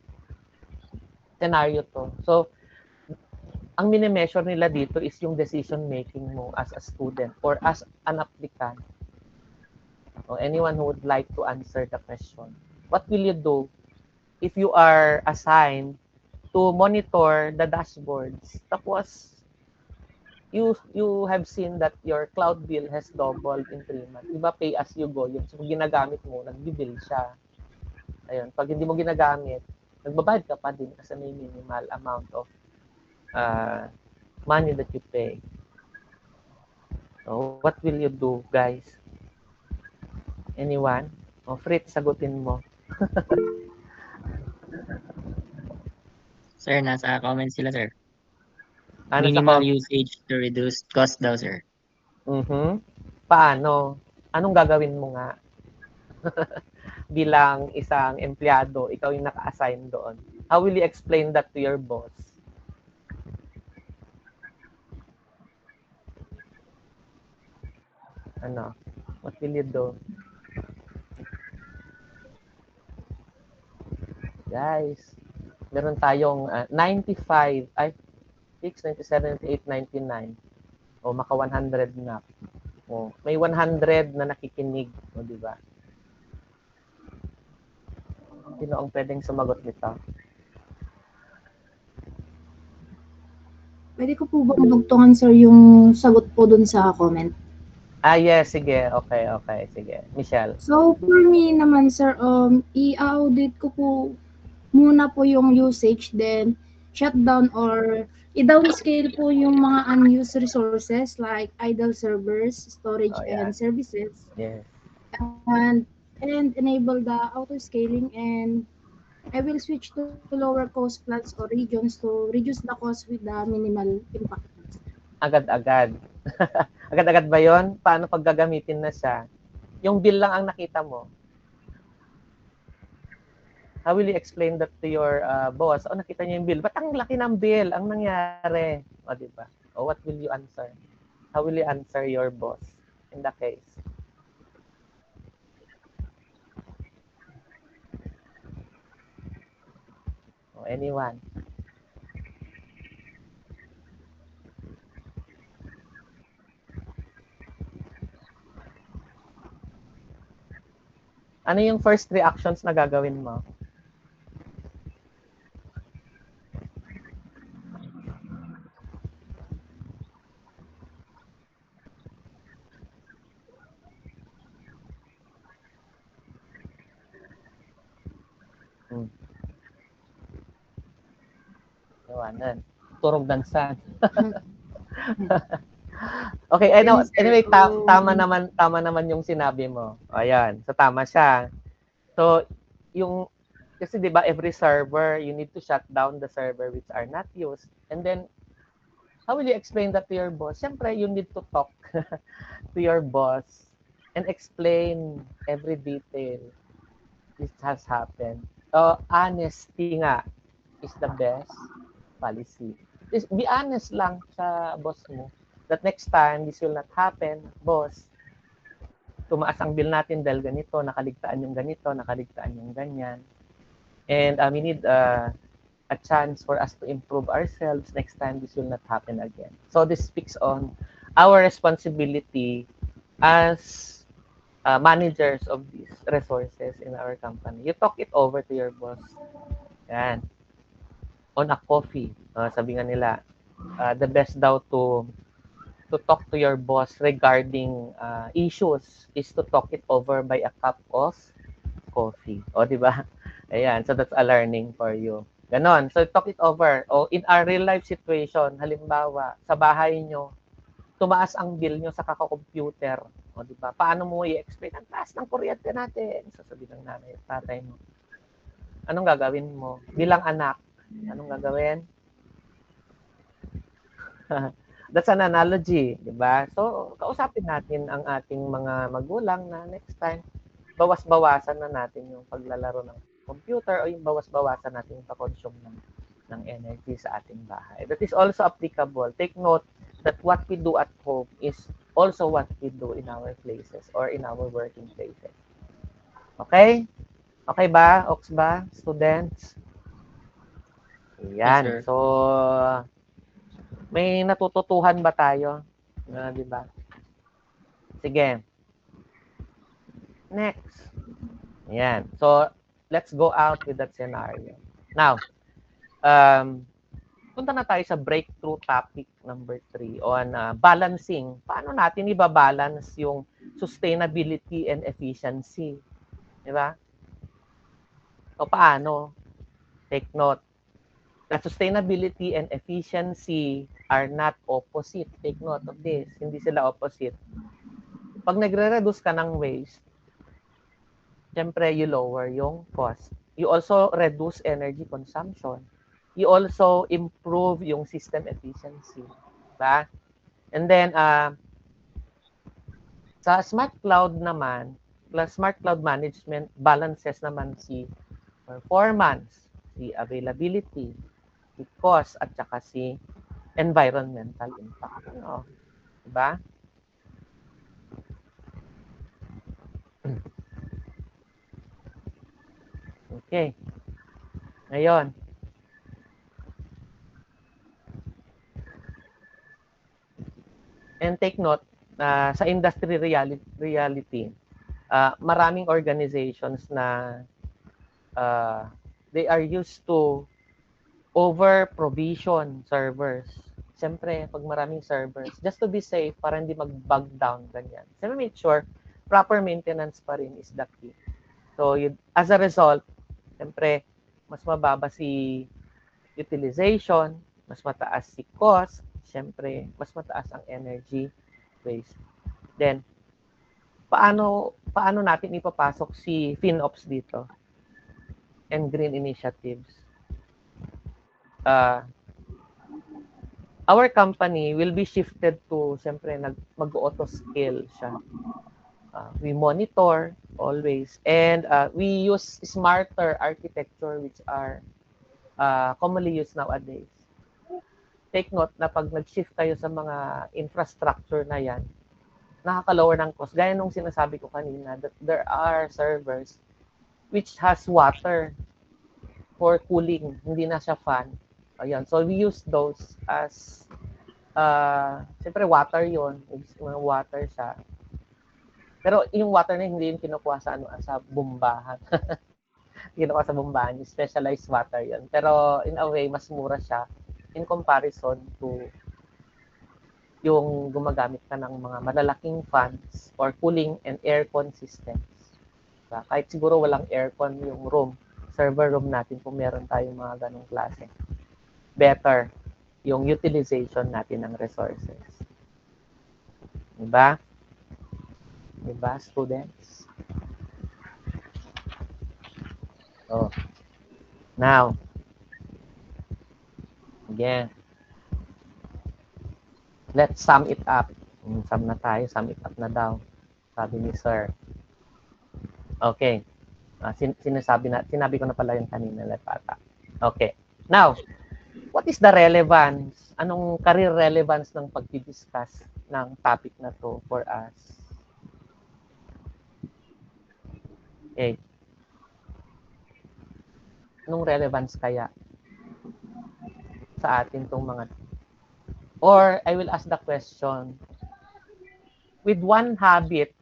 Scenario to. So, ang mini-measure nila dito is yung decision making mo as a student or as an applicant. So anyone who would like to answer the question. What will you do if you are assigned to monitor the dashboards? Tapos, you have seen that your cloud bill has doubled in 3 months. Diba pay as you go yun? So, kung ginagamit mo, nagbibill siya. Ayun. Pag hindi mo ginagamit, nagbabayad ka pa din kasi may minimal amount of money that you pay. So, what will you do, guys? Anyone? O, Fritz, sagutin mo. Sir, nasa comment sila, sir. Ano sa Minimal usage to reduce cost daw, sir. Paano? Anong gagawin mo nga? Bilang isang empleyado, ikaw yung naka-assign doon. How will you explain that to your boss? Ano? What will you do? Guys, meron tayong 95, ay, 6, 97, 8, 99. O, maka 100 na. O, may 100 na nakikinig. O, di ba? Sino ang pwedeng sumagot nito? Pwede ko po bang dugtungan, sir, yung sagot po dun sa comment? Yes, sige. Okay, okay. Sige. Michelle. So, for me naman, sir, i-audit ko po muna po yung usage, then shutdown or i-downscale po yung mga unused resources like idle servers, storage, Oh, and yan. services, Yes. and enable the auto-scaling, and I will switch to lower cost plans or regions to reduce the cost with the minimal impact. Agad-agad. Agad-agad ba yon? Paano pag gagamitin na siya? Yung bill lang ang nakita mo. How will you explain that to your boss? O, nakita niyo yung bill. Ba't ang laki ng bill? Ang nangyari? O, di ba? O, what will you answer? How will you answer your boss in the case? O, anyone? Ano yung first reactions na gagawin mo? Iwanan. Turog dansan. Okay, anyway, tama naman yung sinabi mo. Ayan, so tama siya. So, yung kasi 'di ba every server you need to shut down the server which are not used. And then how will you explain that to your boss? Siyempre, you need to talk to your boss and explain every detail this has happened. Honesty nga is the best policy. Be honest lang sa boss mo that next time this will not happen, boss. Tumaas ang bill natin dahil ganito, nakaligtaan yung ganito, nakaligtaan yung ganyan. And we need a chance for us to improve ourselves. Next time this will not happen again. So this speaks on our responsibility as managers of these resources in our company. You talk it over to your boss. Yan. On a coffee, sabi nga nila, the best daw to talk to your boss regarding issues is to talk it over by a cup of coffee. O, di ba? Ayan, so that's a learning for you. Ganon. So, talk it over. O, in a real life situation, halimbawa, sa bahay nyo, tumaas ang bill nyo sa kaka-computer. O, di ba? Paano mo i-explain? Ang taas ng kuryente natin. Sasabihin ng nanay at tatay mo. Anong gagawin mo? Bilang anak, anong gagawin? That's an analogy, di ba? So, kausapin natin ang ating mga magulang na next time, bawas-bawasan na natin yung paglalaro ng computer o yung bawas-bawasan natin yung pa-consume ng energy sa ating bahay. That is also applicable. Take note that what we do at home is also what we do in our places or in our working places. Okay? Okay ba? Ox ba? Students? Yan. Yes, sir. So, may natututuhan ba tayo? Di ba? Sige. Next. Yan. So, let's go out with that scenario. Now, punta na tayo sa breakthrough topic number 3 on balancing. Paano natin ibabalance yung sustainability and efficiency? Di ba? So, paano? Take note. That sustainability and efficiency are not opposite. Take note of this. Hindi sila opposite. Pag nagre-reduce ka ng waste, syempre, you lower yung cost. You also reduce energy consumption. You also improve yung system efficiency. Diba? And then, sa smart cloud naman, smart cloud management balances naman si performance, si availability, si cost, at saka si environmental impact. Ano? Diba? Okay. Ngayon, and take note, sa industry reality, maraming organizations na they are used to over provision servers. Siyempre, pag maraming servers, just to be safe, para hindi mag-bug down, ganyan. So, make sure, proper maintenance pa rin is the key. So, as a result, siyempre, mas mababa si utilization, mas mataas si cost, siyempre, mas mataas ang energy waste. Then, paano natin ipapasok si FinOps dito and green initiatives? Our company will be shifted to, siyempre, mag-auto scale siya. We monitor always, and we use smarter architecture which are commonly used nowadays. Take note na pag nag-shift kayo sa mga infrastructure na yan, nakaka-lower ng cost. Gaya nung sinasabi ko kanina, that there are servers which has water for cooling, hindi na siya fan. Ayan. So we use those as siyempre water yon, mga water siya. Pero yung water na hindi yung kinukuha sa sa bombahan. Kinukuha sa bombahan, yung specialized water yon. Pero in a way mas mura siya in comparison to yung gumagamit ka ng mga malalaking fans or cooling and aircon systems. Diba? Kahit siguro walang aircon yung room, server room natin kung meron tayong mga ganong klase. Better yung utilization natin ng resources. Diba? Diba, students? Oh. Now, again, let's sum it up. Sum na tayo, sum it up na daw. Sabi ni Sir. Okay. Sinabi ko na pala yung kanina, Lepata. Okay. Now, what is the relevance? Anong career relevance ng pag-discuss ng topic na to for us? Okay. Anong relevance kaya sa atin tong mga, or I will ask the question, with one habit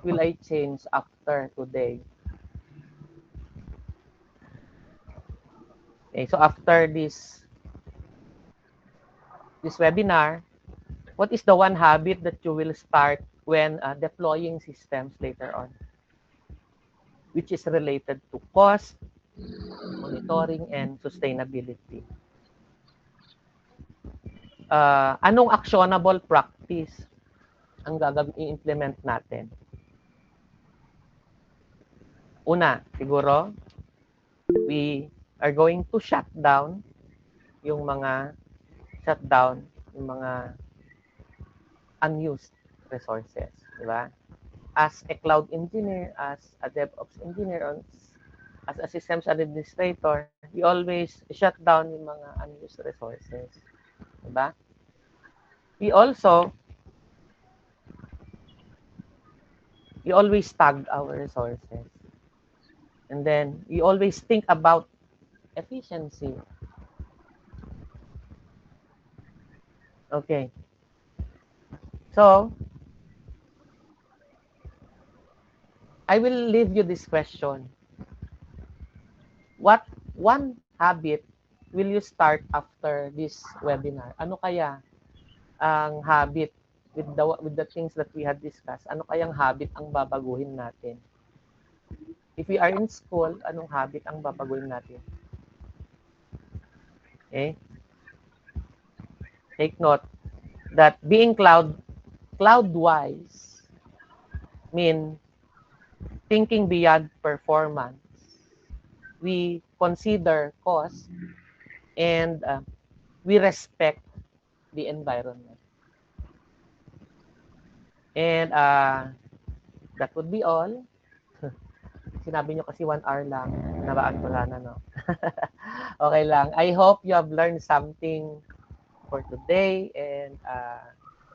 will I change after today? Okay, so after this webinar, what is the one habit that you will start when deploying systems later on, which is related to cost, monitoring, and sustainability? Anong actionable practice ang i-implement natin? Una, siguro, we are going to shut down yung mga unused resources, di ba? As a cloud engineer, as a DevOps engineer, as a systems administrator, we always shut down yung mga unused resources, di ba? We always tag our resources. And then we always think about efficiency. Okay. So, I will leave you this question. What one habit will you start after this webinar? Ano kaya ang habit with the things that we had discussed? Ano kayang habit ang babaguhin natin? If we are in school, anong habit ang babaguhin natin? Okay? Take note that being cloud-wise mean thinking beyond performance. We consider cost and we respect the environment. And that would be all. Sinabi nyo kasi 1 hour lang. Nabaan ko na, no? Okay lang. I hope you have learned something for today, and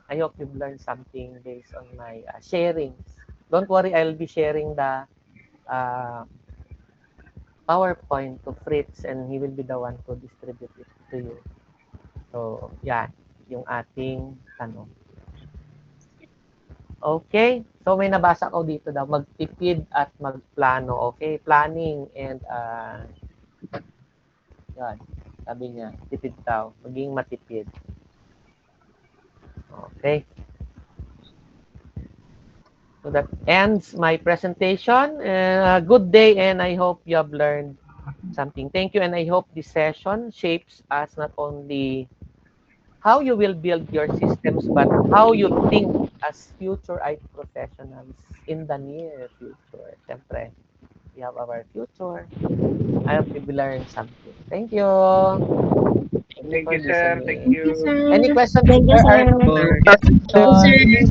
I hope you've learned something based on my sharings. Don't worry, I'll be sharing the PowerPoint to Fritz and he will be the one to distribute it to you. So, yan, yung ating tanong. Okay, so may nabasa ko dito daw, magtipid at magplano. Okay, planning and yan, sabi niya, tipid daw, maging matipid. Okay. So that ends my presentation. Good day, and I hope you have learned something. Thank you, and I hope this session shapes us not only how you will build your systems, but how you think as future IT professionals in the near future. Siyempre, we have our future. I hope you learned something. Thank you. Thank For you, sir. listening. Thank Thank you, you. sir. Any questions? Thank you, Are sir. questions?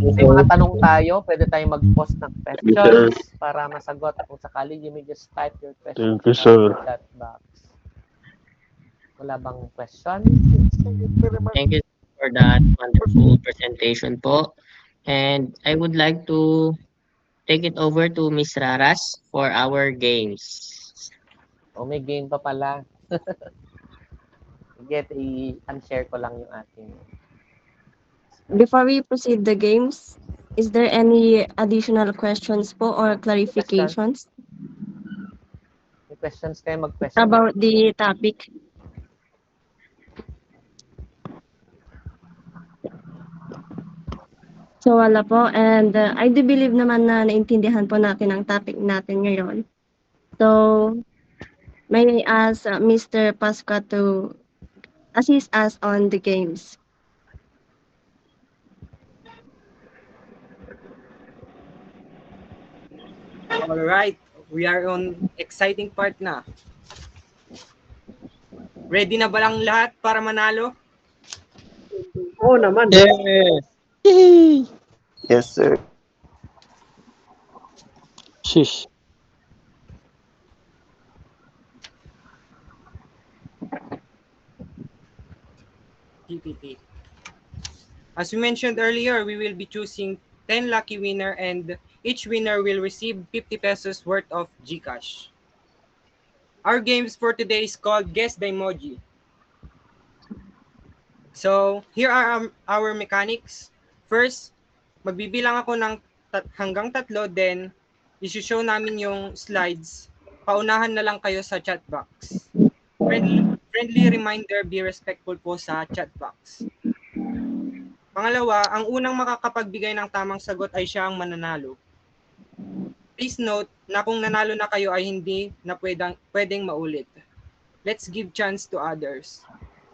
May mga tanong tayo, pwede tayong mag-post ng questions para masagot. Kung sakali, you may just type your questions Thank you, in sir. our chat box. Wala bang question? Thank you for that wonderful presentation po. And I would like to take it over to Miss Raras for our games. O may game pa pala. Sige, i-unshare ko lang yung ating. Before we proceed the games, is there any additional questions po or clarifications May questions kayo, mag-question. about the topic? So wala po, and I do believe naman na naintindihan po natin ang topic natin ngayon. So, may I ask Mr. Pascua to assist us on the games. Alright, we are on exciting part na. Ready na ba lang lahat para manalo? Oo naman. Yes, sir. Shish. TPT. As we mentioned earlier, we will be choosing 10 lucky winner and each winner will receive 50 pesos worth of GCash. Our games for today is called Guess the Emoji. So, here are our mechanics. First, magbibilang ako ng hanggang 3, then isi-show namin yung slides. Paunahan na lang kayo sa chat box. Friendly reminder, be respectful po sa chat box. Pangalawa, ang unang makakapagbigay ng tamang sagot ay siya ang mananalo. Please note na kung nanalo na kayo ay hindi na pwedeng maulit. Let's give chance to others.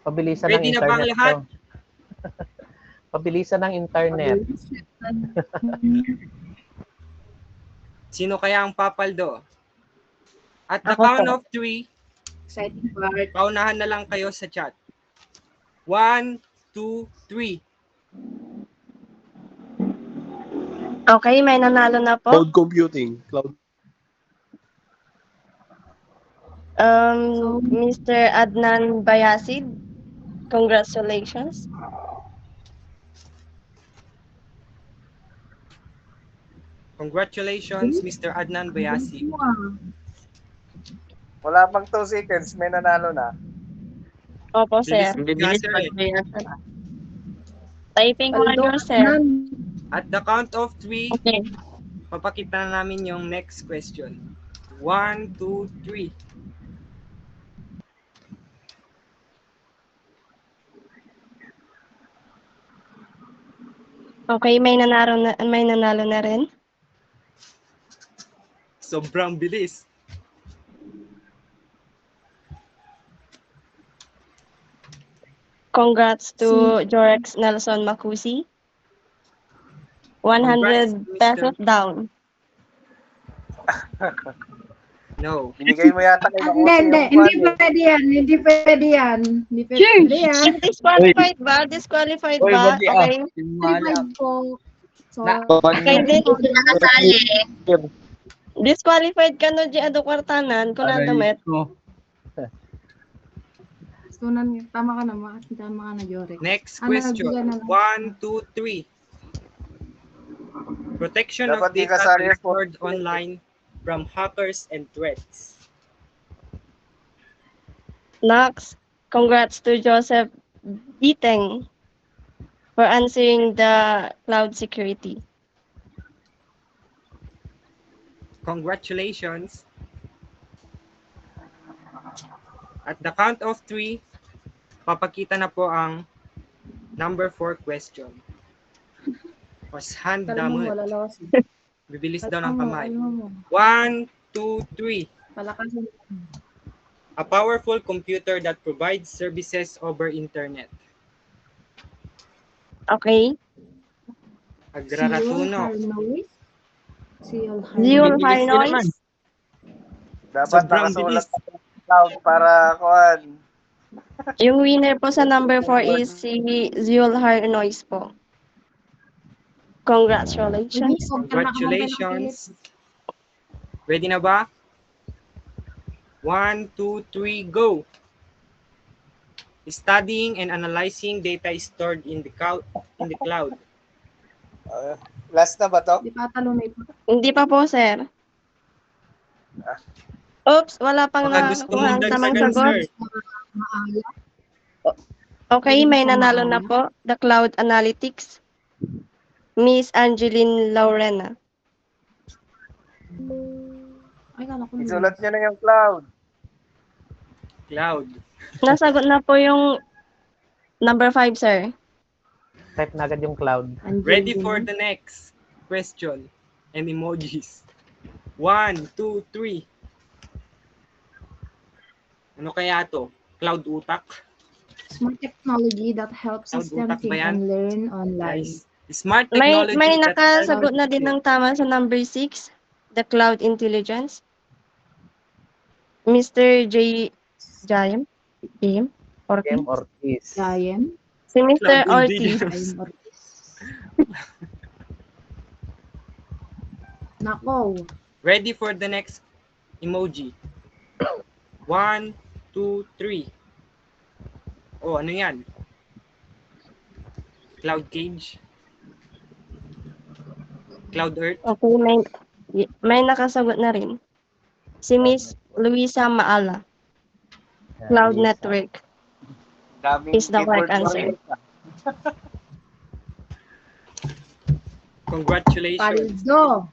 Pabilisan Ready ng na bang internet lahat? ko. Pabilisan ng internet. Sino kaya ang papaldo? At the Ako count po. of 3, Exciting part. paunahan na lang kayo sa chat. 1, 2, 3. Okay, may nanalo na po. Cloud computing. Cloud. Mr. Adnan Bayasid, congratulations. Congratulations, Mr. Adnan Bayasi. Wala pang 2 seconds, may nanalo na. Opo, sir. Ang bibilis Sir, pa kaya, sir. Typing order, sir. At the count of 3, Okay. papakita na namin yung next question. 1, 2, 3. Okay, may nanalo na rin. Sobrang bilis. Congrats to Jorex Nelson Macusi. 100 Congrats, pesos Mr. down. No. Binigay mo yata kay Hindi, Makusi hindi. yung Hindi kwan eh. pwede yan. Hindi pwede yan. Hindi pwede yan. Disqualified ba? Disqualified ba? Okay. Qualified po. So, Okay, then, Nakasali. disqualified ka no di ado kwartanan kung nadamet. sunan, tama ka naman. Tama ka na, Jorex. Next Ano, question. bigyan na lang. 1, 2, 3. Protection Dapat of di data kasali stored online from hackers and threats. Next, congrats to Joseph Biteng for answering the cloud security. Congratulations. At the count of 3, papakita na po ang number 4 question. Was hand Kalma mo, damot. lalawas. Bibilis daw ng Kalma mo, kamay. kalma mo. 1, 2, 3. Palakasin. A powerful computer that provides services over internet. Okay. Agraratuno. Zeol Bibilis din naman. Harnois. Dapat Sobrang nakasulat bilis. sa cloud para kuan. Yung winner po sa number 4 is si Zeol Harnois po. Congratulations. Congratulations. Ready na ba? 1, 2, 3, go. Studying and analyzing data stored in the cloud. Last na ba to? Di pa talunay po. Hindi pa po, sir. Oops, wala pang Baka gusto nakuha mong ang tamang dagdagan, sagot. sir. Maala. Okay, may nanalo na po. The Cloud Analytics. Miss Angeline Laurena. Ay, kala ko. Isulat nyo na yung cloud. Cloud. Nasagot na po yung number 5, sir. Type na agad yung cloud. Ready for the next question and emojis. 1, 2, 3. Ano kaya to? Cloud utak? Smart technology that helps Cloud system utak ba think yan? and learn online. Guys, smart May technology that nakasagot na din ng tama sa number 6, the Cloud Intelligence. Mr. Jayem? Game Ortiz? Ortiz. Giant. Si Mr. Cloud Ortiz. Intelligence. Nako. Ready for the next emoji. 1, 2, 3. Oh, ano yan? Cloud cage? Cloud earth? Okay, may nakasagot na rin. Si Miss Luisa Maala. Cloud Lisa. Network Daming is the correct keyboard answer. warriors, Congratulations. Paldo.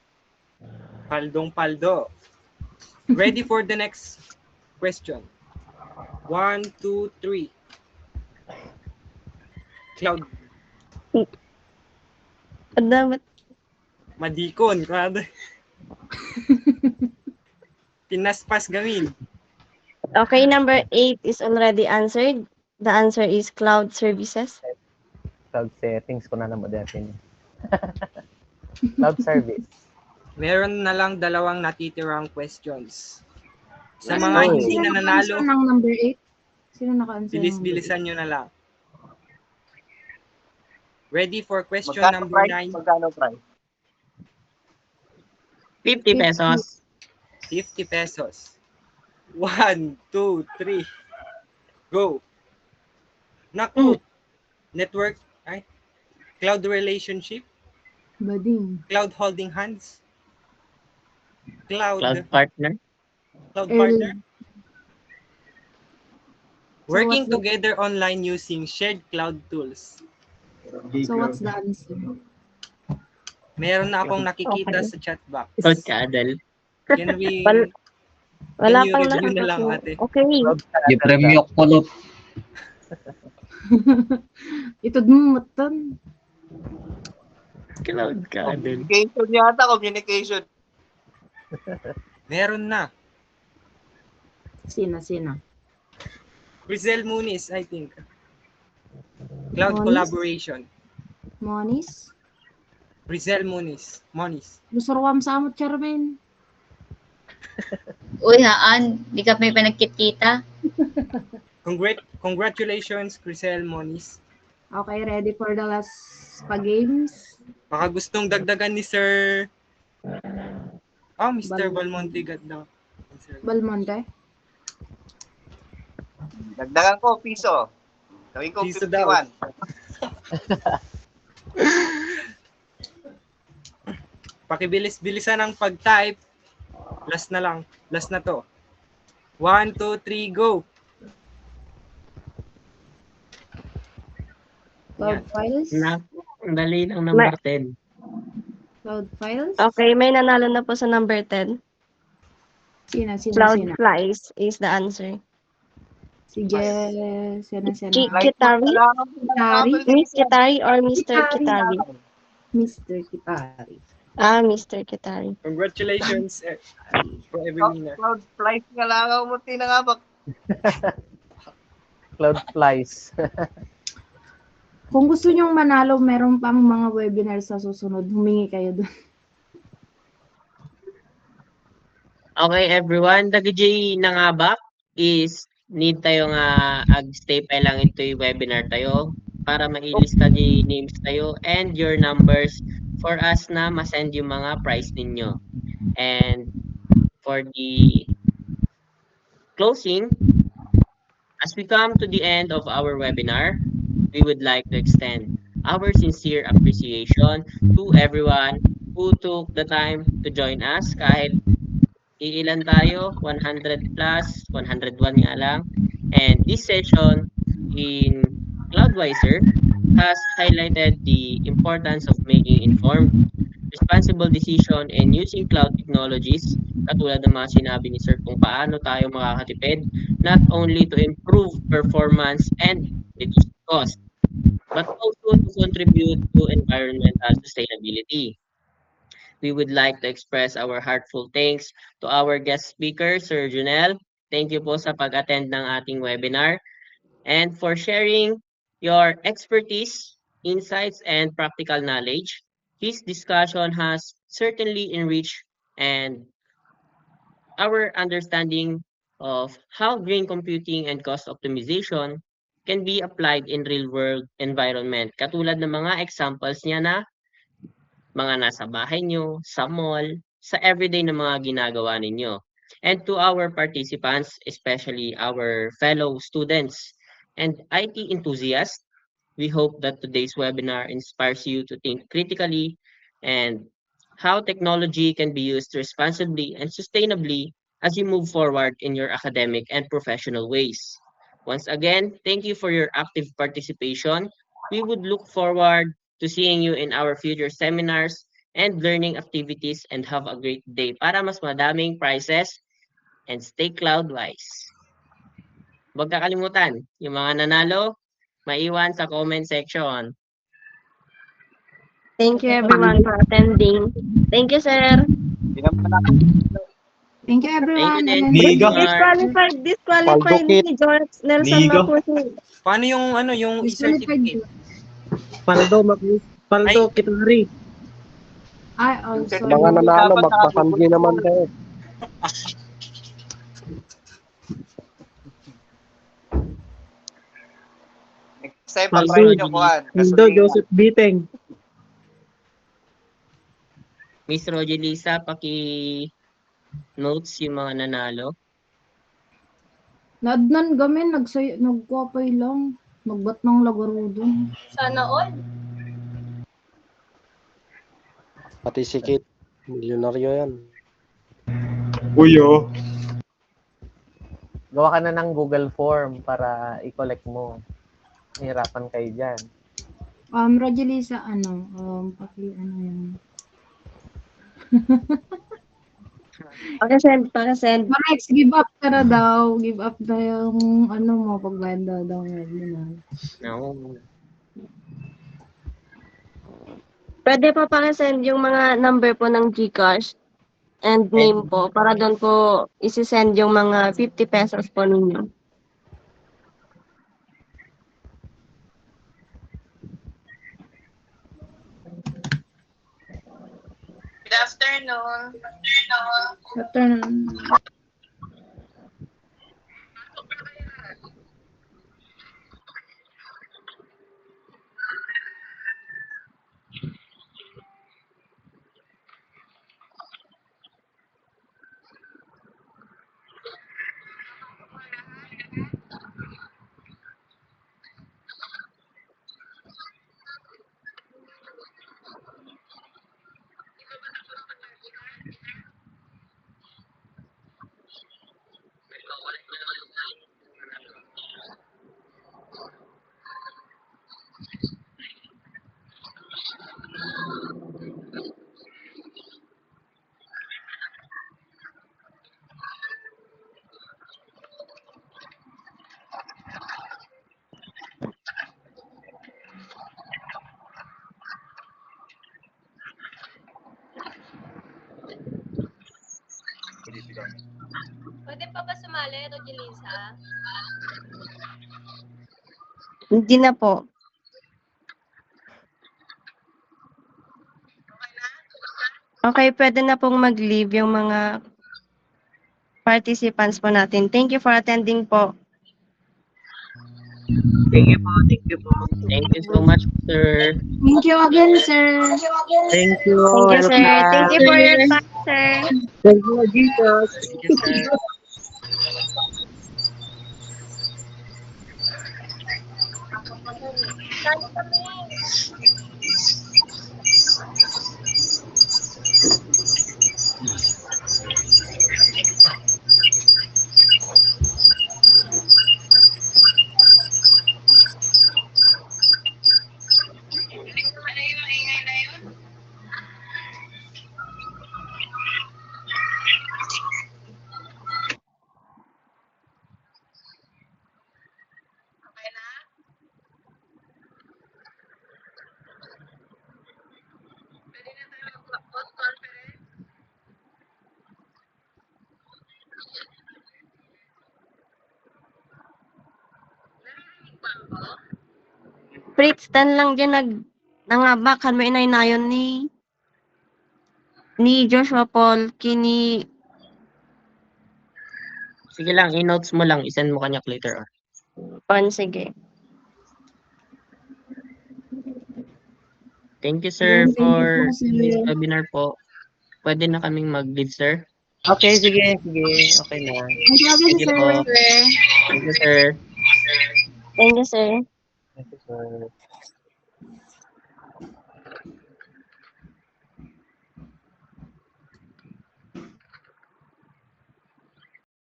Paldong paldo. Ready for the next question. 1, 2, 3. Cloud Dapat madikon. Pinaspas gamin. okay, number 8 is already answered. The answer is cloud services. Cloud settings ko na modern. Cloud service. Meron na lang 2 natitirang questions. Sa Sino mga naka- hindi sino na naka-answer nanalo, ng number 8? Sino naka-answer? ng bilis-bilisan nyo na lang. Ready for question Magkano number price? 9? Magkano price? 50 pesos. 50 pesos. 1, 2, 3. Go. Naku. Network. Cloud relationship. Bading. Cloud holding hands. Cloud Partner. partner. Working what's the- together online using shared cloud tools. So what's the answer? Meron na akong nakikita Okay. sa chat box. Cloud Cadel. Can we Wala Can you pang review na lang, nakakasagot. ate? Okay. Cloud Di premyo kulot. Ito mo matan. Cloud Cadel. Communication yata, communication. meron na? Sina. Rizal Muniz, I think. Cloud Moniz? collaboration. Monis. Rizal Muniz. Busarwam sa amot, Charmaine. Uy, haan. Di ka may pinagkit-kita. Congratulations, Rizal Muniz. Okay, ready for the last games? Baka gustong dagdagan ni Sir Mr. Bal- Balmonte ganda. Balmonte. Dagdagan ko, piso. Gawin ko Piso daw. 51. Pakibilis-bilisan ang pag-type. Last na lang. Last na to. 1, 2, 3, go. Cloud Yan. Files? Naku, ang dali ng May, number 10. Cloud Files? okay, may nanalo na po sa number 10. Sina? Cloud Flies is the answer. Sige, sina? Kitari? Kitari? Miss Kitari or Mr. Kitari? Mr. Kitari. Mr. Kitari. Congratulations for every winner. Cloud flight nga lang ako mo tinangabak. Cloud flies. Kung gusto nyong manalo, meron pang mga webinar sa susunod. Humingi kayo doon. Okay, everyone. Dagiti nangabak is need tayo nga ag-stay pa lang ito yung webinar tayo para mailista di names tayo and your numbers for us na masend yung mga price ninyo. And for the closing, as we come to the end of our webinar, we would like to extend our sincere appreciation to everyone who took the time to join us kahit iilan tayo, 100 plus, 101 nga lang. And this session in Cloudwiser has highlighted the importance of making informed, responsible decision and using cloud technologies katulad ng mga sinabi ni Sir kung paano tayo makakatipid not only to improve performance and reduce cost, but also to contribute to environmental sustainability. We would like to express our heartfelt thanks to our guest speaker, Sir Junel. Thank you po sa pag-attend ng ating webinar and for sharing your expertise, insights, and practical knowledge. His discussion has certainly enriched and our understanding of how green computing and cost optimization can be applied in real-world environment. Katulad ng mga examples niya na mga nasa bahay nyo, sa mall, sa everyday na mga ginagawa ninyo. And to our participants, especially our fellow students and IT enthusiasts, we hope that today's webinar inspires you to think critically and how technology can be used responsibly and sustainably as you move forward in your academic and professional ways. Once again, thank you for your active participation. We would look forward to seeing you in our future seminars and learning activities and have a great day para mas madaming prizes and stay cloud-wise. Huwag kakalimutan, yung mga nanalo, maiwan sa comment section. Thank you everyone for attending. Thank you, sir. Thank you, everyone. Thank you din, Niga. Mar. Disqualified Paldukit. ni George Nelson Niga. Maputo. Paano yung Disqualified certificate? Paldo, Kitari. Ay, oh, sorry. Mga nanalo, magpasamgi naman kayo. Next time, Paldo. pag-try nyo kuhan. Paldo, Joseph Biteng. Miss Rogelisa, paki-notes yung mga nanalo. Nadnan gamin, nagkwapay lang. Nagbat ng lagaro dun. Sana all. Pati si Kate, milyonaryo yan. Uyo. Gawa ka na ng Google form para i-collect mo. Hirapan kayo dyan. Rogelisa, yan. Pakisend. Marex, give up ka na daw. Give up na yung mo, pagbanda daw mo. No. Pwede pa pakisend yung mga number po ng GCash and name po para doon po isi-send yung mga 50 pesos po ninyo. Good afternoon. Saturn. Pwede pa ba sumali, Rogelisa? Hindi na po. Okay, pwede na pong mag-leave yung mga participants po natin. Thank you for attending po. Thank you po. Thank you so much, sir. Thank you again, sir. Thank you. Thank you, Hello, sir. Thank class. you for your time, sir. Thank you, Jesus. Thank you, sir. Sali kami. Fritz, tan lang dyan nangabakan mo inay-nayon ni Joshua Paul kini Sige lang, i-notes mo lang. I-send mo kanya later on. on. Sige. Thank you, sir, Thank you po, for this sir. webinar po. Pwede na kaming mag-leave, sir. Okay, sige. Okay na. Thank you again, Thank you sir. po. Thank you, sir. Thank you, sir. Thank you, sir.